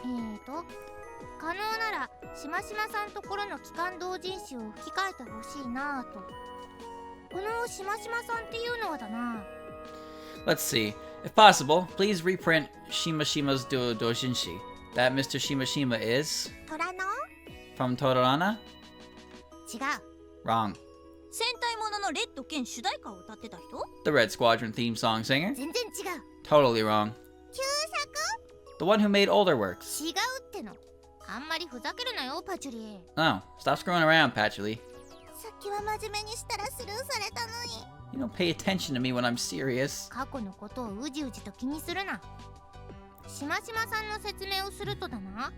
可能ならしましまさんところの機関同人誌を吹き替えてほしいなぁと。このしましまさんっていうのはだな。 Let's see. If possible, please reprint Shimashima's Dojinshi. That Mr. Shimashima is... 虎の？ from Tororana? 違う。 Wrong. 戦隊もののレッド兼主題歌を歌ってた人？ The Red Squadron theme song singer? 全然違う。 Totally wrong. 旧作？ The one who made older works. 違うっての。あんまりふざけるなよ、パチュリ。 No, stop screwing around, Patchouli. さっきは真面目にしたらスルーされたのに。 You don't pay attention to me when I'm serious. 過去のことをうじうじと気にするな。しましまさんの説明をするとだな。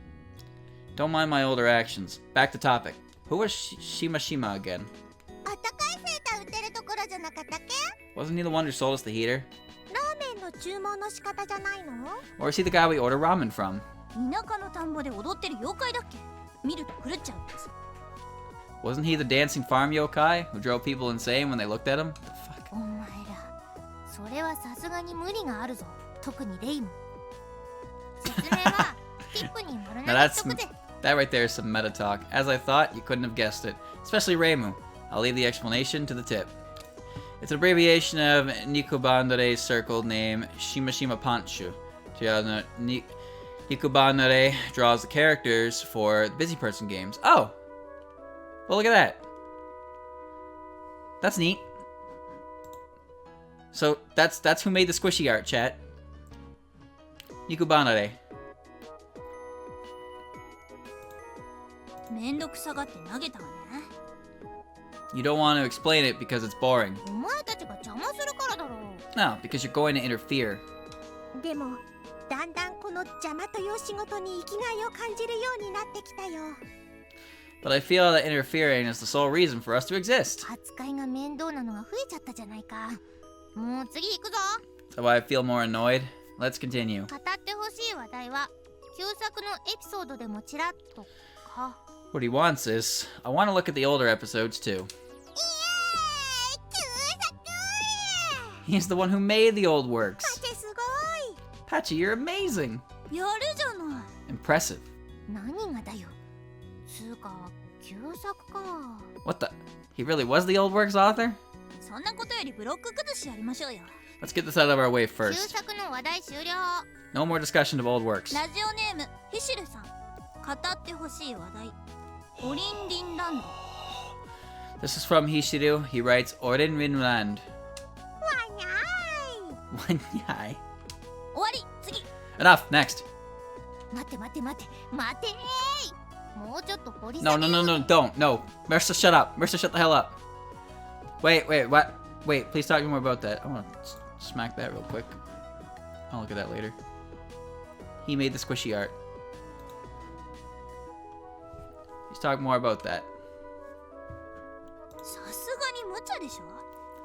Don't mind my older actions. Back to topic. Who was Shimashima again? あったかいセーター売ってるところじゃなかったっけ？ Wasn't he the one who sold us the heater? ラーメンの注文の仕方じゃないの？ Or is he the guy we order ramen from? 田舎の田んぼで踊ってる妖怪だっけ？見ると狂っちゃうんです。 Wasn't he the dancing farm yokai who drove people insane when they looked at him? The fuck? お前ら、それはさすがに無理があるぞ。特にレイム。説明はティップに丸 Now 投げしとくぜ。 that right there is some meta talk. As I thought, you couldn't have guessed it. Especially Reimu. I'll leave the explanation to the tip. It's an abbreviation of Nikubandare's circled name, Shimashima Panchu. Nikubandare draws the characters for the Busy Person games. Oh! Well, look at that. That's neat. So, that's who made the squishy art, chat. Nikubandare. めんどくさがって投げたわね。 You don't want to explain it because it's boring. お前たちが邪魔するからだろう。 No, because you're going to interfere. でも、だんだんこの邪魔という仕事に生きがいを感じるようになってきたよ。 But I feel that interfering is the sole reason for us to exist. 扱いが面倒なのが増えちゃったじゃないか。もう次行くぞ。 So I feel more annoyed. Let's continue. 語ってほしい話題は旧作のエピソードでもちらっとか。 What he wants is, I want to look at the older episodes too. イエーイ、旧作。 He's the one who made the old パ works. チェすごい。 Patchy, you're amazing. やるじゃない。 Impressive. 何がだよ。つうか旧作か。 What the? He really was the old works author? そんなことよりブロック崩しやりましょうよ。 Let's get this out of our way 旧 first. 作の話題終了。 No more discussion of old works. ラジオネームフィシルさん。語ってほしい話題。オリンリンランド。 This is from Hishiru. He writes, Orin Rinland. わにゃ One yai. 終わり。次。 Enough, next. ーい。待て待て待て待てーい。もうちょっと掘り No, 下げ no, る no, no, don't. No. Mercer, shut up. Mercer, shut the hell up. Wait, what? Wait, please talk more about that. I want to smack that real quick. I'll look at that later. He made the squishy art. Please talk more about that. さすがに無茶でしょ。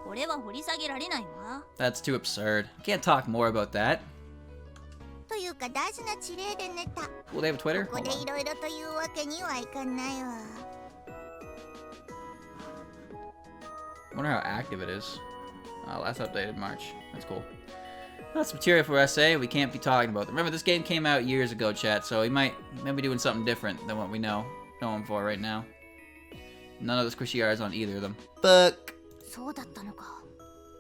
これは掘り下げられないわ。 That's too absurd. I can't talk more about that. というか大事な指令で寝た。 Will they have a Twitter? ここ Hold で on. いろいろと言うわけにはいかないわ。 I wonder how active it is. Last updated March. That's cool. That's material for SA. We can't be talking about them. Remember, this game came out years ago, chat, so he might be doing something different than what we know him for right now. None of the squishy arts on either of them. Fuck. そうだったのか。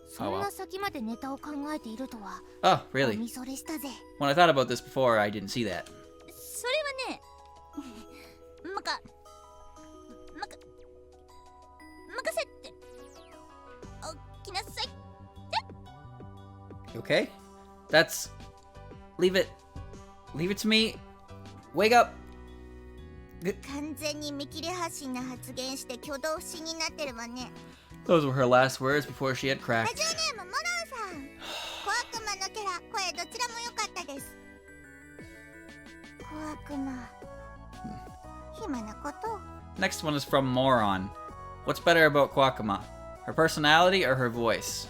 そんな先までネタを考えているとは。 Oh, お really? みそれしたぜ。 When I thought about this before, I didn't see that. それはね、任せって。おきなさい。 You okay? That's... Leave it. Leave it to me. Wake up. 完全に見切り発信な発言して挙動不審になってるわね。 Those were her last words before she had ラ cracked. ジオネームモロンさん。小悪魔のキャラ声どちらも良かったです。小悪魔。暇なこと。 Next one is from Moron. What's better about Kwakama? Her personality or her voice?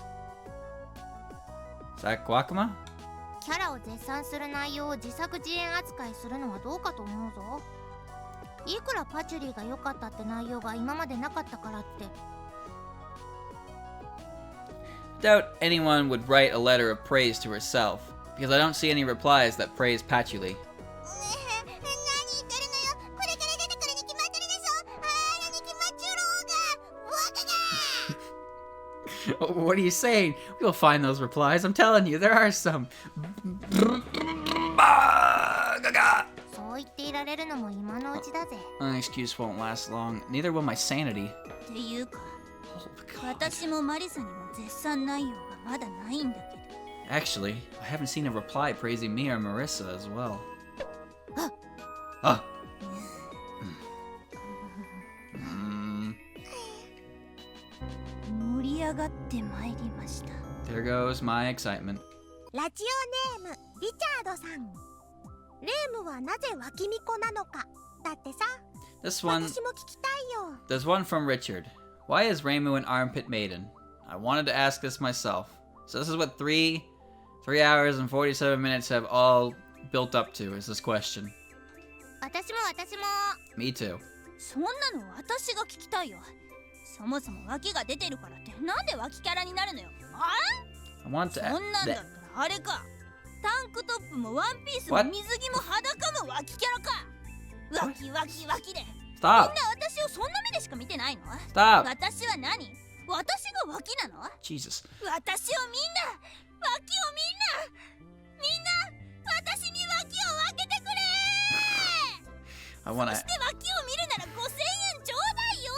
Is that Kwakama? キャラを絶賛する内容を自作自演扱いするのはどうかと思うぞ。いくらパチュリーが良かったって内容が今までなかったからって。 Doubt anyone would write a letter of praise to herself, because I don't see any replies that praise Patchouli. 何言ってるのよ。これから出てくるに決まってるでしょ。あらに決まっちゅろうが。僕が What are you saying? We'll find those replies. I'm telling you, there are some. そう言っていられるのも今のうちだぜ。 An excuse won't last long. Neither will my sanity. っていうか、 Oh, God. 私もマリサにも絶賛内容がまだないんだけど。 Actually, I haven't seen a reply praising me or Marissa as well. Huh. Ah. Mm. 盛り上がってまいりました。 There goes my excitement. ラジオネームリチャードさん。レームはなぜ脇巫女なのか。だってさ、 This one, 私も聞きたいよ。 there's one from Richard. Why is Reimu an armpit maiden? I wanted to ask this myself. So this is what 3 hours and 47 minutes have all built up to, is this question. 私も。 Me too. そんなの私が聞きたいよ。そもそも脇が出てるからってなんで脇キャラになるのよ。あ I want to そんなんだったらあれか。タンクトップもワンピースも What? 水着も裸も脇キャラか。脇で。 Stop! みんな私をそんな目でしか見てないの？ Stop! 私は何？私が脇なの？ Jesus. 私をみんな、脇をみんな、私に脇を分けてくれ I want そし to て脇を見るなら5000円ちょうだいよ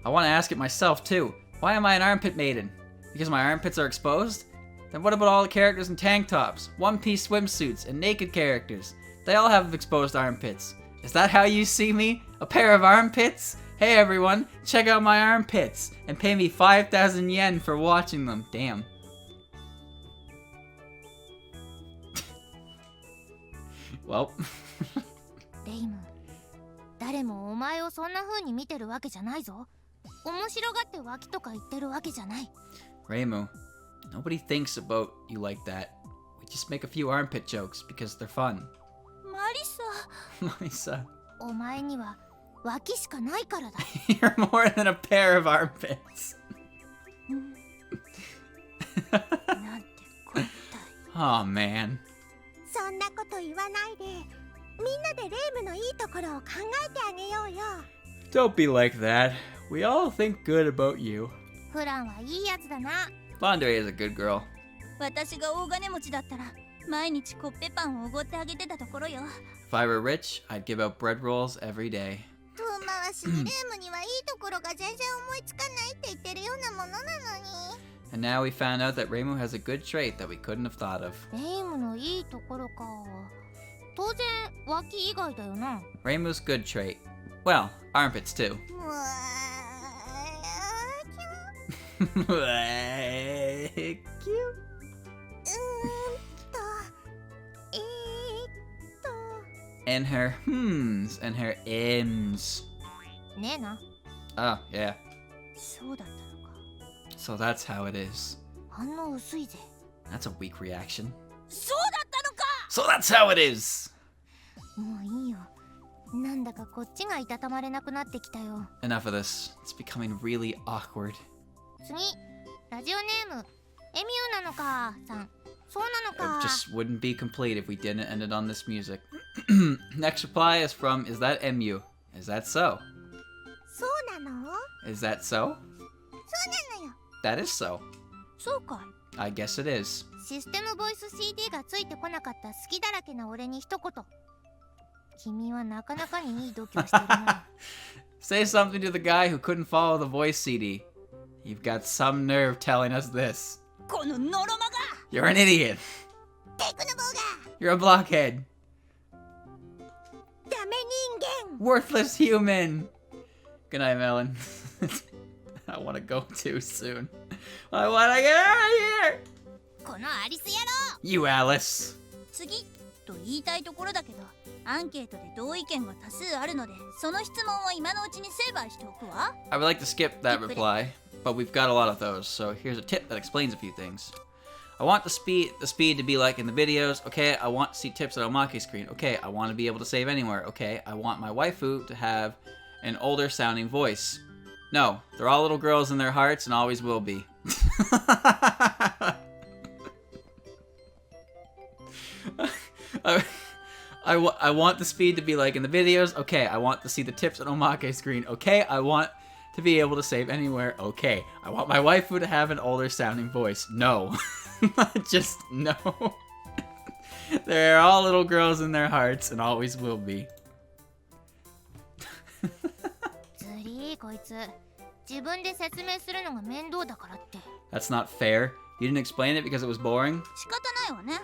I want to ask it myself too. Why am I an armpit maiden? Because my armpits are exposed? Then what about all the characters in tank tops, one-piece swimsuits, and naked characters? They all have exposed armpits. Is that how you see me? A pair of armpits? Hey everyone, check out my armpits and pay me 5,000 yen for watching them. Damn. Well. レイム、誰もお前をそんな風に見てるわけじゃないぞ。面白がって脇とか言ってるわけじゃない。Reimu, nobody thinks about you like that. We just make a few armpit jokes because they're fun. マリサ。Lisa, お前には脇しかないからだ。you're more than a pair of armpits. なんてこったい。Oh man. そんなこと言わないで、みんなでレイムのいいところを考えてあげようよ。Don't be like that. We all think good about you. フランはいいやつだな。Fondre is a good girl. 私が大金持ちだったら毎日コッペパンをおごってあげてたところよ。If I were rich, I'd give out bread rolls every day. 遠回しにレイムにはいいところが全然思いつかないって言ってるようなものなのに。And now we found out that Reimu has a good trait that we couldn't have thought of. レイムのいいところか。当然脇以外だよな。Reimu's good trait. Well, armpits too. And her hmms and her ems. ねえな。 Oh, yeah. そうだったのか。 So that's how it is. 反応薄いぜ。 That's a weak reaction. そうだったのか。 So that's how it is! もういいよ。なんだかこっちがいたたまれなくなってきたよ。 Enough of this. It's becoming really awkward. 次、ラジオネーム、エミューなのかさん。そうなの It か。 just wouldn't be complete if we didn't end it on this music. Next reply is from Is that MU? Is that so? そうなの？ Is that so? そうなのよ。 That is so. そうかい。 I guess it is. システムボイス CD がついてこなかった好きだらけな俺に一言。君はなかなかにいい度胸してるな。Say something to the guy who couldn't follow the voice CD. You've got some nerve telling us this. このノロマが。 You're an idiot. テクノボーが You're a blockhead. ダメ人間。 Worthless human. Good night, Melon. I want to go too soon. I want to get out of here. このアリス野郎。 You, Alice. 次と言いたいところだけど、アンケートで同意見が多数あるので、その質問を今のうちに成敗しておくわ。 I would like to skip that reply, but we've got a lot of those, so here's a tip that explains a few things. I want the speed to be like in the videos. Okay, I want to see tips on Omake screen. Okay, I want to be able to save anywhere. Okay, I want my waifu to have an older sounding voice. No, they're all little girls in their hearts and always will be. I want the speed to be like in the videos. Okay, I want to see the tips on Omake screen. Okay, I want to be able to save anywhere. Okay, I want my waifu to have an older sounding voice. No. Just no. They're all little girls in their hearts and always will be. ずりーこいつ。自分で説明するのが面倒だからって。 That's not fair. You didn't explain it because it was boring? 仕方ないわね。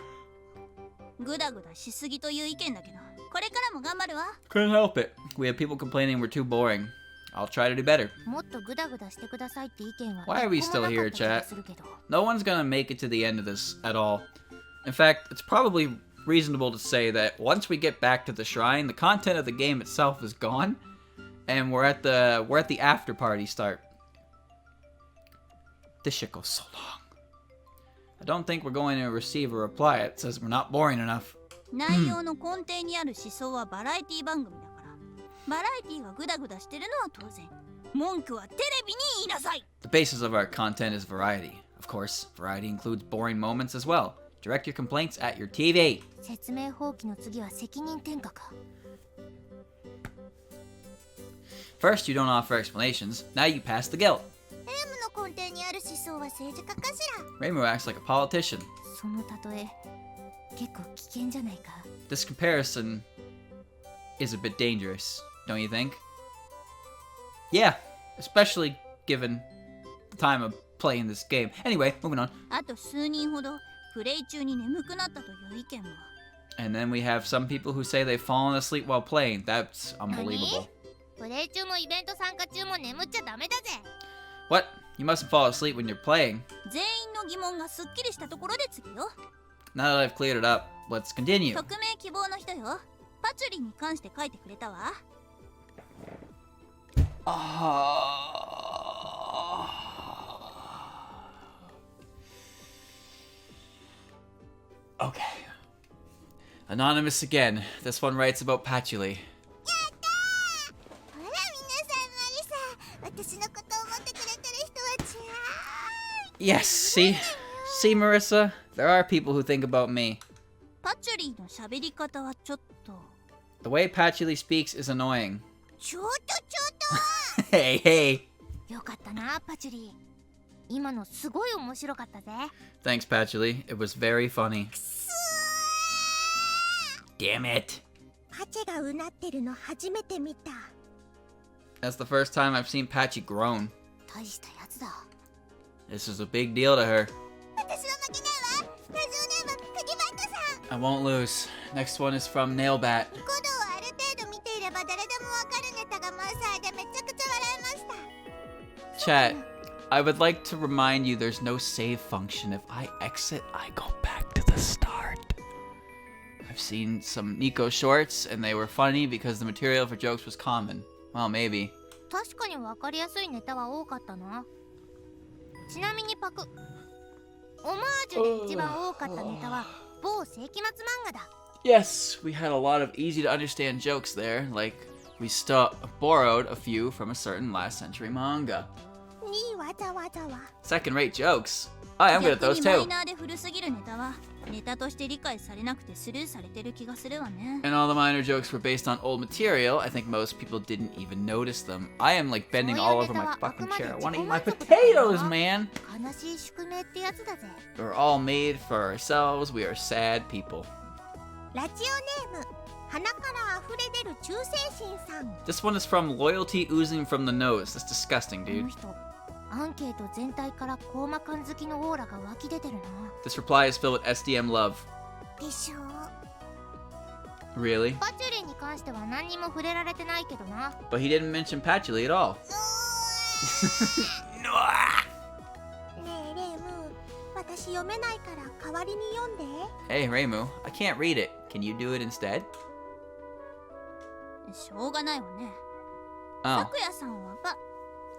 グダグダしすぎという意見だけど、これからも頑張るわ。 Couldn't help it. We have people complaining we're too boring. I'll try to do better. もっとグダグダしてくださいって意見は Why are we 一個も still なか here, った気が chat? するけど。 No one's gonna make it to the end of this at all. In fact, it's probably reasonable to say that once we get back to the shrine, the content of the game itself is gone, and we're at the after party start. This shit goes so long. I don't think we're going to receive a reply. It says we're not boring enough. 内容の根底にある思想はバラエティ番組だから、バラエティがグダグダしてるのは当然。文句はテレビに言いなさい。 The basis of our content is variety. Of course, variety includes boring moments as well. Direct your complaints at your TV. 説明放棄の次は責任転嫁か。 First, you don't offer explanations. Now you pass the guilt. レムの根底にある思想は政治家かしら。 Reimu acts like a politician. その例え、結構危険じゃないか。 This comparison is a bit dangerous, don't you think? Yeah, especially given the time of playing this game. Anyway, moving on. あと数人ほどプレイ中に眠くなったという意見も。 And then we have some people who say they've fallen asleep while playing. That's unbelievable. プレイ中もイベント参加中も眠っちゃダメだぜ。 What? You mustn't fall asleep when you're playing. 全員の疑問がすっきりしたところで次よ。 Now that I've cleared it up, let's continue. 匿名希望の人よ。パチュリに関して書いてくれたわ。Okay. Anonymous again. This one writes about Patchouli. ほら皆さんマリサ、私のことを思ってくれてる人はちゃ Yes, see, Marissa? There are people who think about me. パチュリの喋り方はちょっと。 The way Patchouli speaks is annoying. ちょっと Hey, hey. よかったなパチュリ。今のすごい面白かったぜ。 Thanks, Patchouli. It was very funny. くそ Damn it. パチェがうなってるの初めて見た。 That's the first time I've seen Patchy grown. 大したやつだ。 This is a big deal to her. 私は負けないわ。ラジオネームクギバットさん。 I won't lose. Next one is from Nailbat. コドをある程度見ていれば誰でもわかるネタが満載でめちゃくちゃ笑いました。 Chat, I would like to remind you there's no save function. If I exit, I go back to the start. I've seen some Nico shorts, and they were funny because the material for jokes was common. Well, maybe. 確かにわかりやすいネタは多かったな。ちなみにパク、オマージュで一番多かったネタは某世紀末漫画だ。 Yes, we had a lot of easy to understand jokes there, like we borrowed a few from a certain last century manga. にわざわざわ。 Second rate jokes. I'm good at 逆 those にマイ too. ナーで古すぎるネタはネタとして理解されなくてスルーされてる気がするわね。 And all the minor jokes were based on old material. I think most people didn't even notice them. I am like bending all over my fucking chair. I want to eat my potatoes, man. 悲しい宿命ってやつだぜ。 We're all made for ourselves. We are sad people. ラジオネーム、鼻から溢れ出る忠誠心さん。 This one is from loyalty oozing from the nose. That's disgusting, この dude. 人、アンケート全体からコーマ感好きのオーラが湧き出てるな。 This reply is filled with SDM love. でしょ。 Really? パチュリーに関しては何にも触れられてないけどな。 But he didn't mention Patchouli at all. ねえレイム、私読めないから代わりに読んで。 Hey, Reimu, I can't read it. Can you do it instead? しょうがないわね。 Oh, 拓也さんはパ。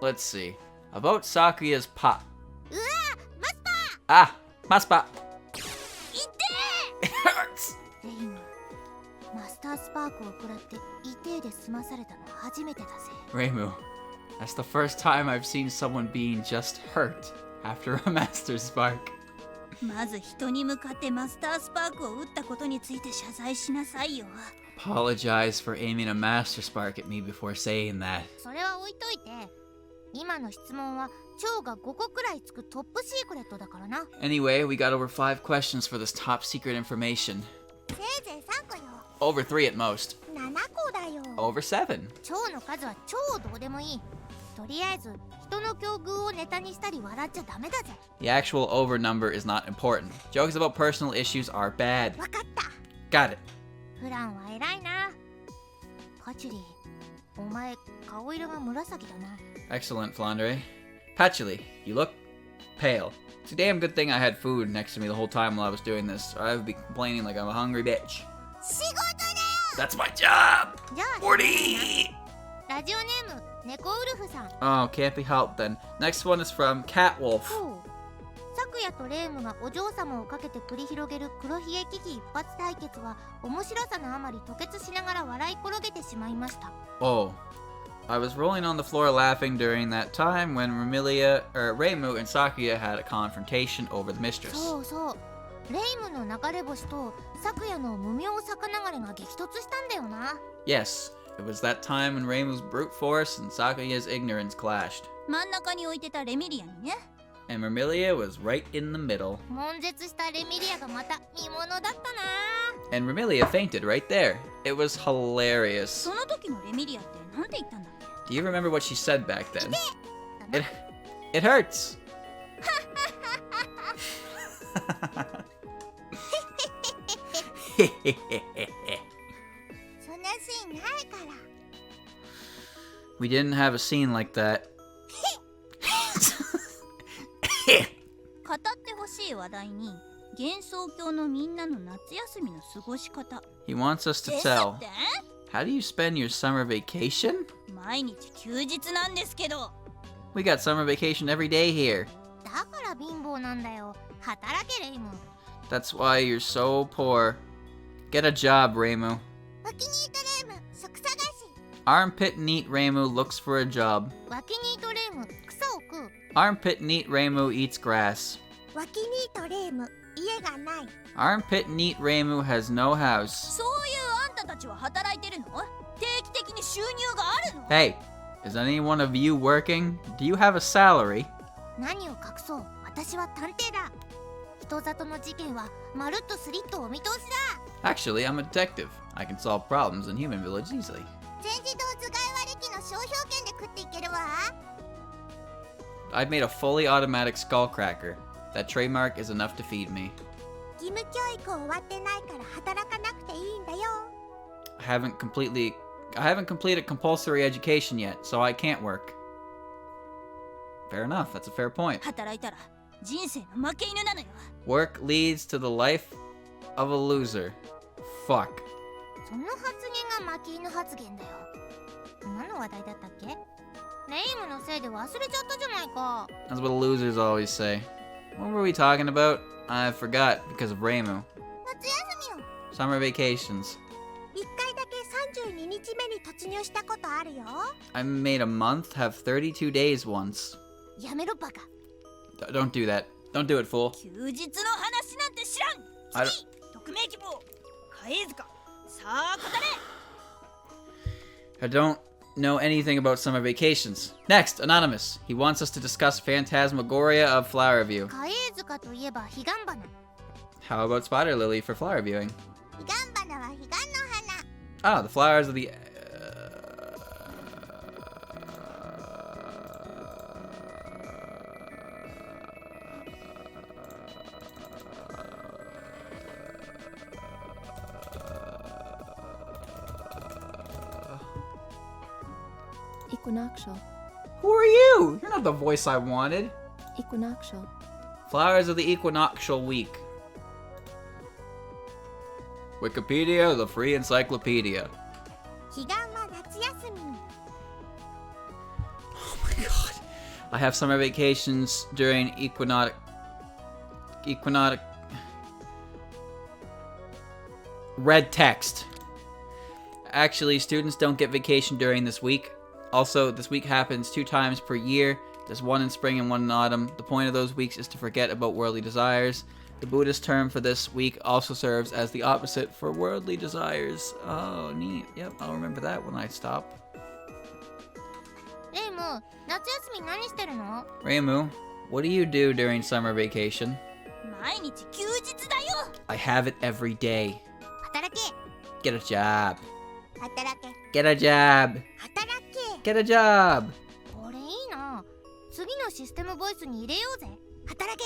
let's see. About Sakuya's pop. うわマスパ Ah, Maspa. ーいって It hurts. レイム、マスタースパークを食らって痛えで済まされたの初めてだぜ。 Reimu, that's the first time I've seen someone being just hurt after a Master Spark. まず人に向かってマスタースパークを打ったことについて謝罪しなさいよ。 Apologize for aiming a Master Spark at me before saying that. それは置いといて、今の質問は蝶が5個くらいつくトップシークレットだからな。 Anyway, we got over 5 questions for this top secret information. せいぜい3個よ。 Over 3 at most. 7個だよ。 Over 7. 蝶の数は超どうでもいい。とりあえず人の境遇をネタにしたり笑っちゃダメだぜ。 The actual over number is not important. Jokes about personal issues are bad. わかった。 Got it. フランは偉いな。パチュリー、お前顔色が紫だな。 Excellent, Flandre. Patchouli, you look pale. It's a damn good thing I had food next to me the whole time while I was doing this, or I would be complaining like I'm a hungry bitch. 仕事だよ。 That's my job! じゃあ 40! ラジオネーム猫ウルフさん。 Oh, can't be helped then. Next one is from Catwolf. ほう。昨夜とレイムがお嬢様をかけて繰り広げる黒ひげ危機一発対決は面白さのあまり吐血しながら笑い転げてしまいました。 Oh. I was rolling on the floor laughing during that time when Reimu and Sakuya had a confrontation over the mistress. そうそう。レイムの流れ星と昨夜の無名魚流れが激突したんだよな。 Yes, it was that time when Reimu's brute force and Sakuya's ignorance clashed. 真ん中に置いてたレミリアにね。 And Vermilia was right in the middle. 悶絶したレミリアがまた見物だったな。 And Vermilia fainted right there. It was hilarious. その時のレミリアってなんて言ったんだっけ？ Do you remember what she said back then? It hurts. そんなシーンないから。 We didn't have a scene like that. 語ってほしい話題に幻想郷のみんなの夏休みの過ごし方 He wants us で to す tell. って How do you spend your summer vacation? 毎日休日なんですけど We got summer vacation every day here. だから貧乏なんだよ。働けレイム。 That's why you're so poor. Get a job, Reimu. ワキニートレイム、職探し。 Armpit Neat Reimu looks for a job. ワキニートレイム、草を食う。 Armpit Neat Reimu eats grass. ワキニートレイム、家がない。 Armpit Neat Reimu has no house. そういうあんたたちは働いてるの定期的に収入があるの Hey, is any one of you working? Do you have a salary? 何を隠そう、私は探偵だ。人里の事件はまるっとスリットお見通しだ。 Actually, I'm a detective. I can solve problems in human village easily. 全自動頭蓋割り機の商標権で食っていけるわ。 I've made a fully automatic skullcracker. That trademark is enough to feed me. 義務教育終わってないから働かなくていいんだよ。 I haven't completed compulsory education yet, so I can't work. Fair enough, that's a fair point. 働いたら人生の負け犬なのよ Work leads to the life of a loser. Fuck. その発言が負け犬発言だよ。何の話題だったっけ？レイムのせいで忘れちゃったじゃないか。 That's what losers always say. What were we talking about? I forgot because of Reimu. 夏休みよ。 Summer vacations. 一回だけ32日目に突入したことあるよ。 I made a month have 32 days once. やめろバカ。 Don't do that. Don't do it, fool. 休日の話なんて知らん I don't- 次匿名希望貝塚さあ答れ I don't know anything about summer vacations. Next, Anonymous. He wants us to discuss Phantasmagoria of flower view. カエー塚といえば彼岸花。 How about Spider Lily for flower viewing? 彼岸花は彼岸の花。 Ah, the flowers of the... Equinoctial. Who are you? You're not the voice I wanted. Equinoctial. Flowers of the equinoctial week. Wikipedia, the free encyclopedia. 彼岸は夏休み。 Oh my god. I have summer vacations during equinotic... Red text. Actually, students don't get vacation during this week. Also, this week happens 2 times per year. There's one in spring and one in autumn. The point of those weeks is to forget about worldly desires. The Buddhist term for this week also serves as the opposite for worldly desires. Oh, neat. Yep, I'll remember that when I stop. レイム、夏休み何してるの？ Reimu, what do you do during summer vacation? 毎日休日だよ I have it every day. 働け。 Get a job. 働け。 Get a job. 働け。 Get a job. これいいな。次のシステムボイスに入れようぜ。働け。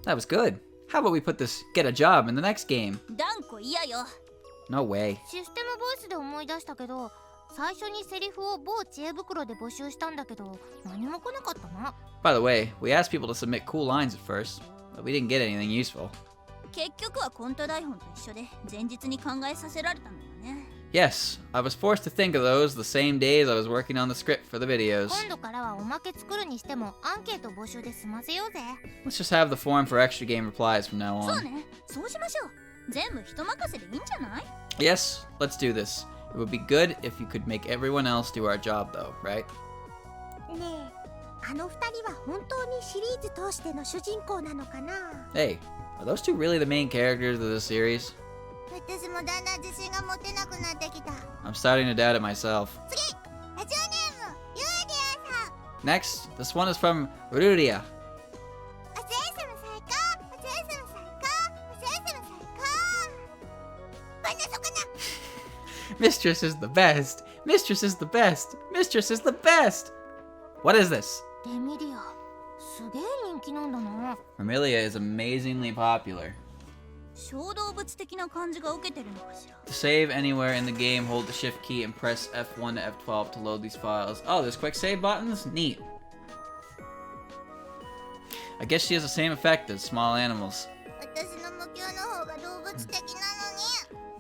That was good. How about we put this get a job in the next game? 断固嫌よ No way. システムボイスで思い出したけど、最初にセリフを某知恵袋で募集したんだけど、何も来なかったな。 By the way, we asked people to submit cool lines at first, but we didn't get anything useful. 結局はコント台本と一緒で前日に考えさせられたんだよね Yes, I was forced to think of those the same days I was working on the script for the videos. 今度からはおまけ作るにしてもアンケート募集で済ませようぜ。 Let's just have the form for extra game replies from now そう on. ねそうしましょう全部人任せでいいんじゃない Yes, let's do this. It would be good if you could make everyone else do our job though, right? ねえ、あの二人は本当にシリーズ通しての主人公なのかな？ Hey, are those two really the main characters of this series? 私もだんだん自信が持てなくなってきた。 I'm starting to doubt it myself. 次、ラジオネーム、ユーリアさん。 Next, this one is from Ruria. おせいさま最高、おせいさま最高、おせいさま最高。バナソかな。 Mistress is the best. Mistress is the best. Mistress is the best. What is this? レミリア、すげえ人気なんだな。 Remilia is amazingly popular. 小動物的な感じが受けてるのかしら To save anywhere in the game, hold the shift key and press F1 to F12 to load these files. Oh, there's quick save buttons? Neat. I guess she has the same effect as small animals. 私の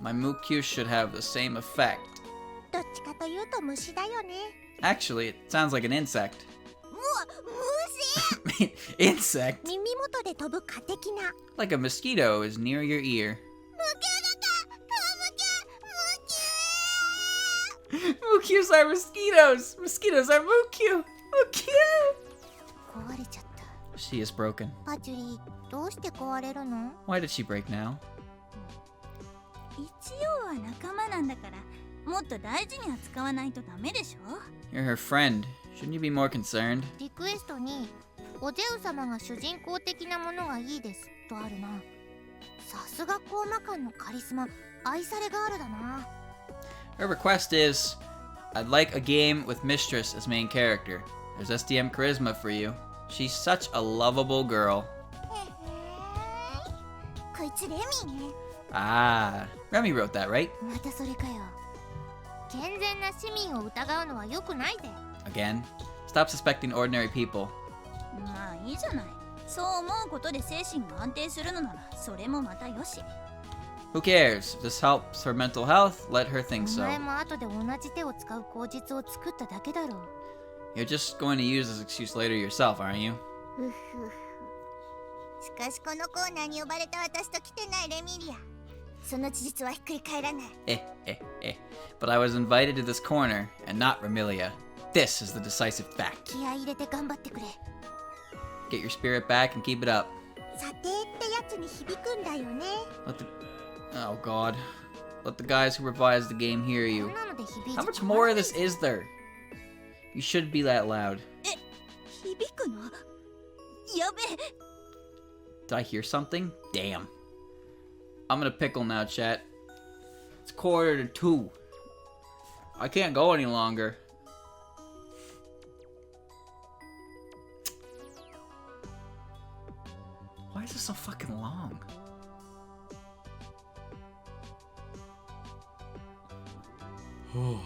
My Mukyu should have the same effect. どっちかというと虫だよね。 Actually, it sounds like an insect. 虫 Insect? 耳元で飛ぶ蚊的な。 Like a mosquito is near your ear. ムキュだった Mukyus are mosquitoes! Mosquitoes are Mukyu! Mukyu! 壊れちゃった。 She is broken. パチュリ、どうして壊れるの？ Why did she break now? 一応は仲間なんだからもっと大事に扱わないとダメでしょ。 You're her friend. Shouldn't you be more concerned? リクエストにおゼウ様が主人公的なものがいいですとあるな。さすがコーマ館のカリスマ、愛されガールだな。 Her request is, I'd like a game with Mistress as main character. There's SDM charisma for you. She's such a lovable girl. こいつレミね。 Ah, Remy wrote that, right? またそれかよ。健全な市民を疑うのは良くないぜ。 Again? Stop suspecting ordinary people. まあいいじゃない。そう思うことで精神が安定するのならそれもまたよし。 Who cares? If this helps her mental health, let her think お so. 前も後で同じ手を使う口実を作っただけだろう。 You're just going to use this excuse later yourself, aren't you? ふふふ。しかしこのコーナーに呼ばれた私と来てないレミリア。その事実はひっくり返らない。 But I was invited to this corner, and not Remilia. This is the decisive fact. 気合い入れて頑張ってくれ。 Get your spirit back and keep it up. 査定ってやつに響くんだよね。 Let the... Oh god. Let the guys who revised the game hear こ you. んなので響いちゃ How much more of this is there? You should be that loud. 響くの？やべえ。 Did I hear something? Damn. I'm gonna pickle now, chat. It's 1:45. I can't go any longer. Why is this so fucking long? Oh.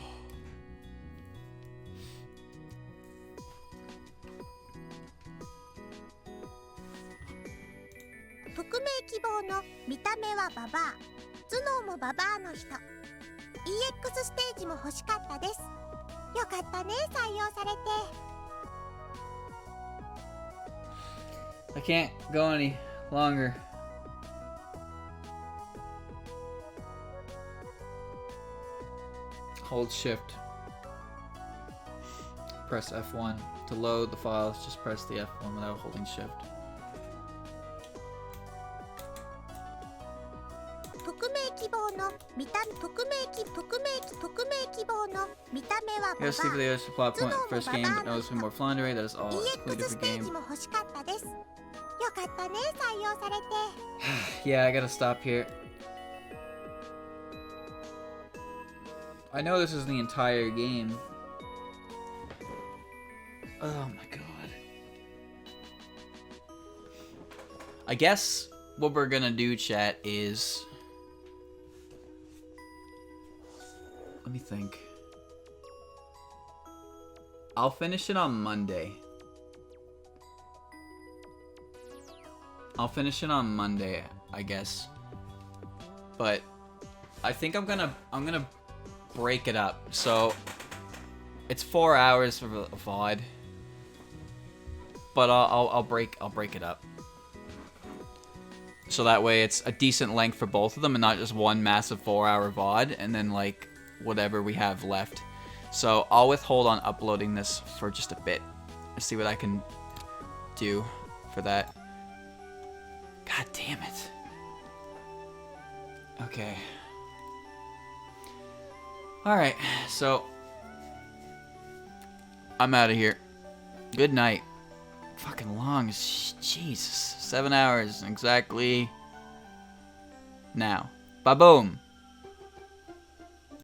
匿名希望の見た目はババア、頭脳もババアの人。EX ステージも欲しかったです。よかったね、採用されて。 I can't go any longer. Hold shift. Press F1. To load the files, just press the F1 without holding shift. 匿名希望の匿名希望の見た目はババ Here's Steve ア。 Leo's plot point. First game, but noticeably more floundering. That is all. It's a completely EX ス different テー game. ジも欲しかったです。よかったね、採用されて。 Yeah, I gotta stop here. I know this is the entire game. Oh my god. I guess what we're gonna do, chat, is... Let me think. I'll finish it on Monday. I guess. But I think I'm gonna break it up. So it's 4 hours of a VOD. But I'll break it up. So that way it's a decent length for both of them and not just one massive 4-hour VOD and then like whatever we have left. So I'll withhold on uploading this for just a bit. Let's see what I can do for that. God damn it. Okay. Alright, so I'm out of here. Good night. Fucking long as Jesus. 7 hours exactly now. Ba-boom.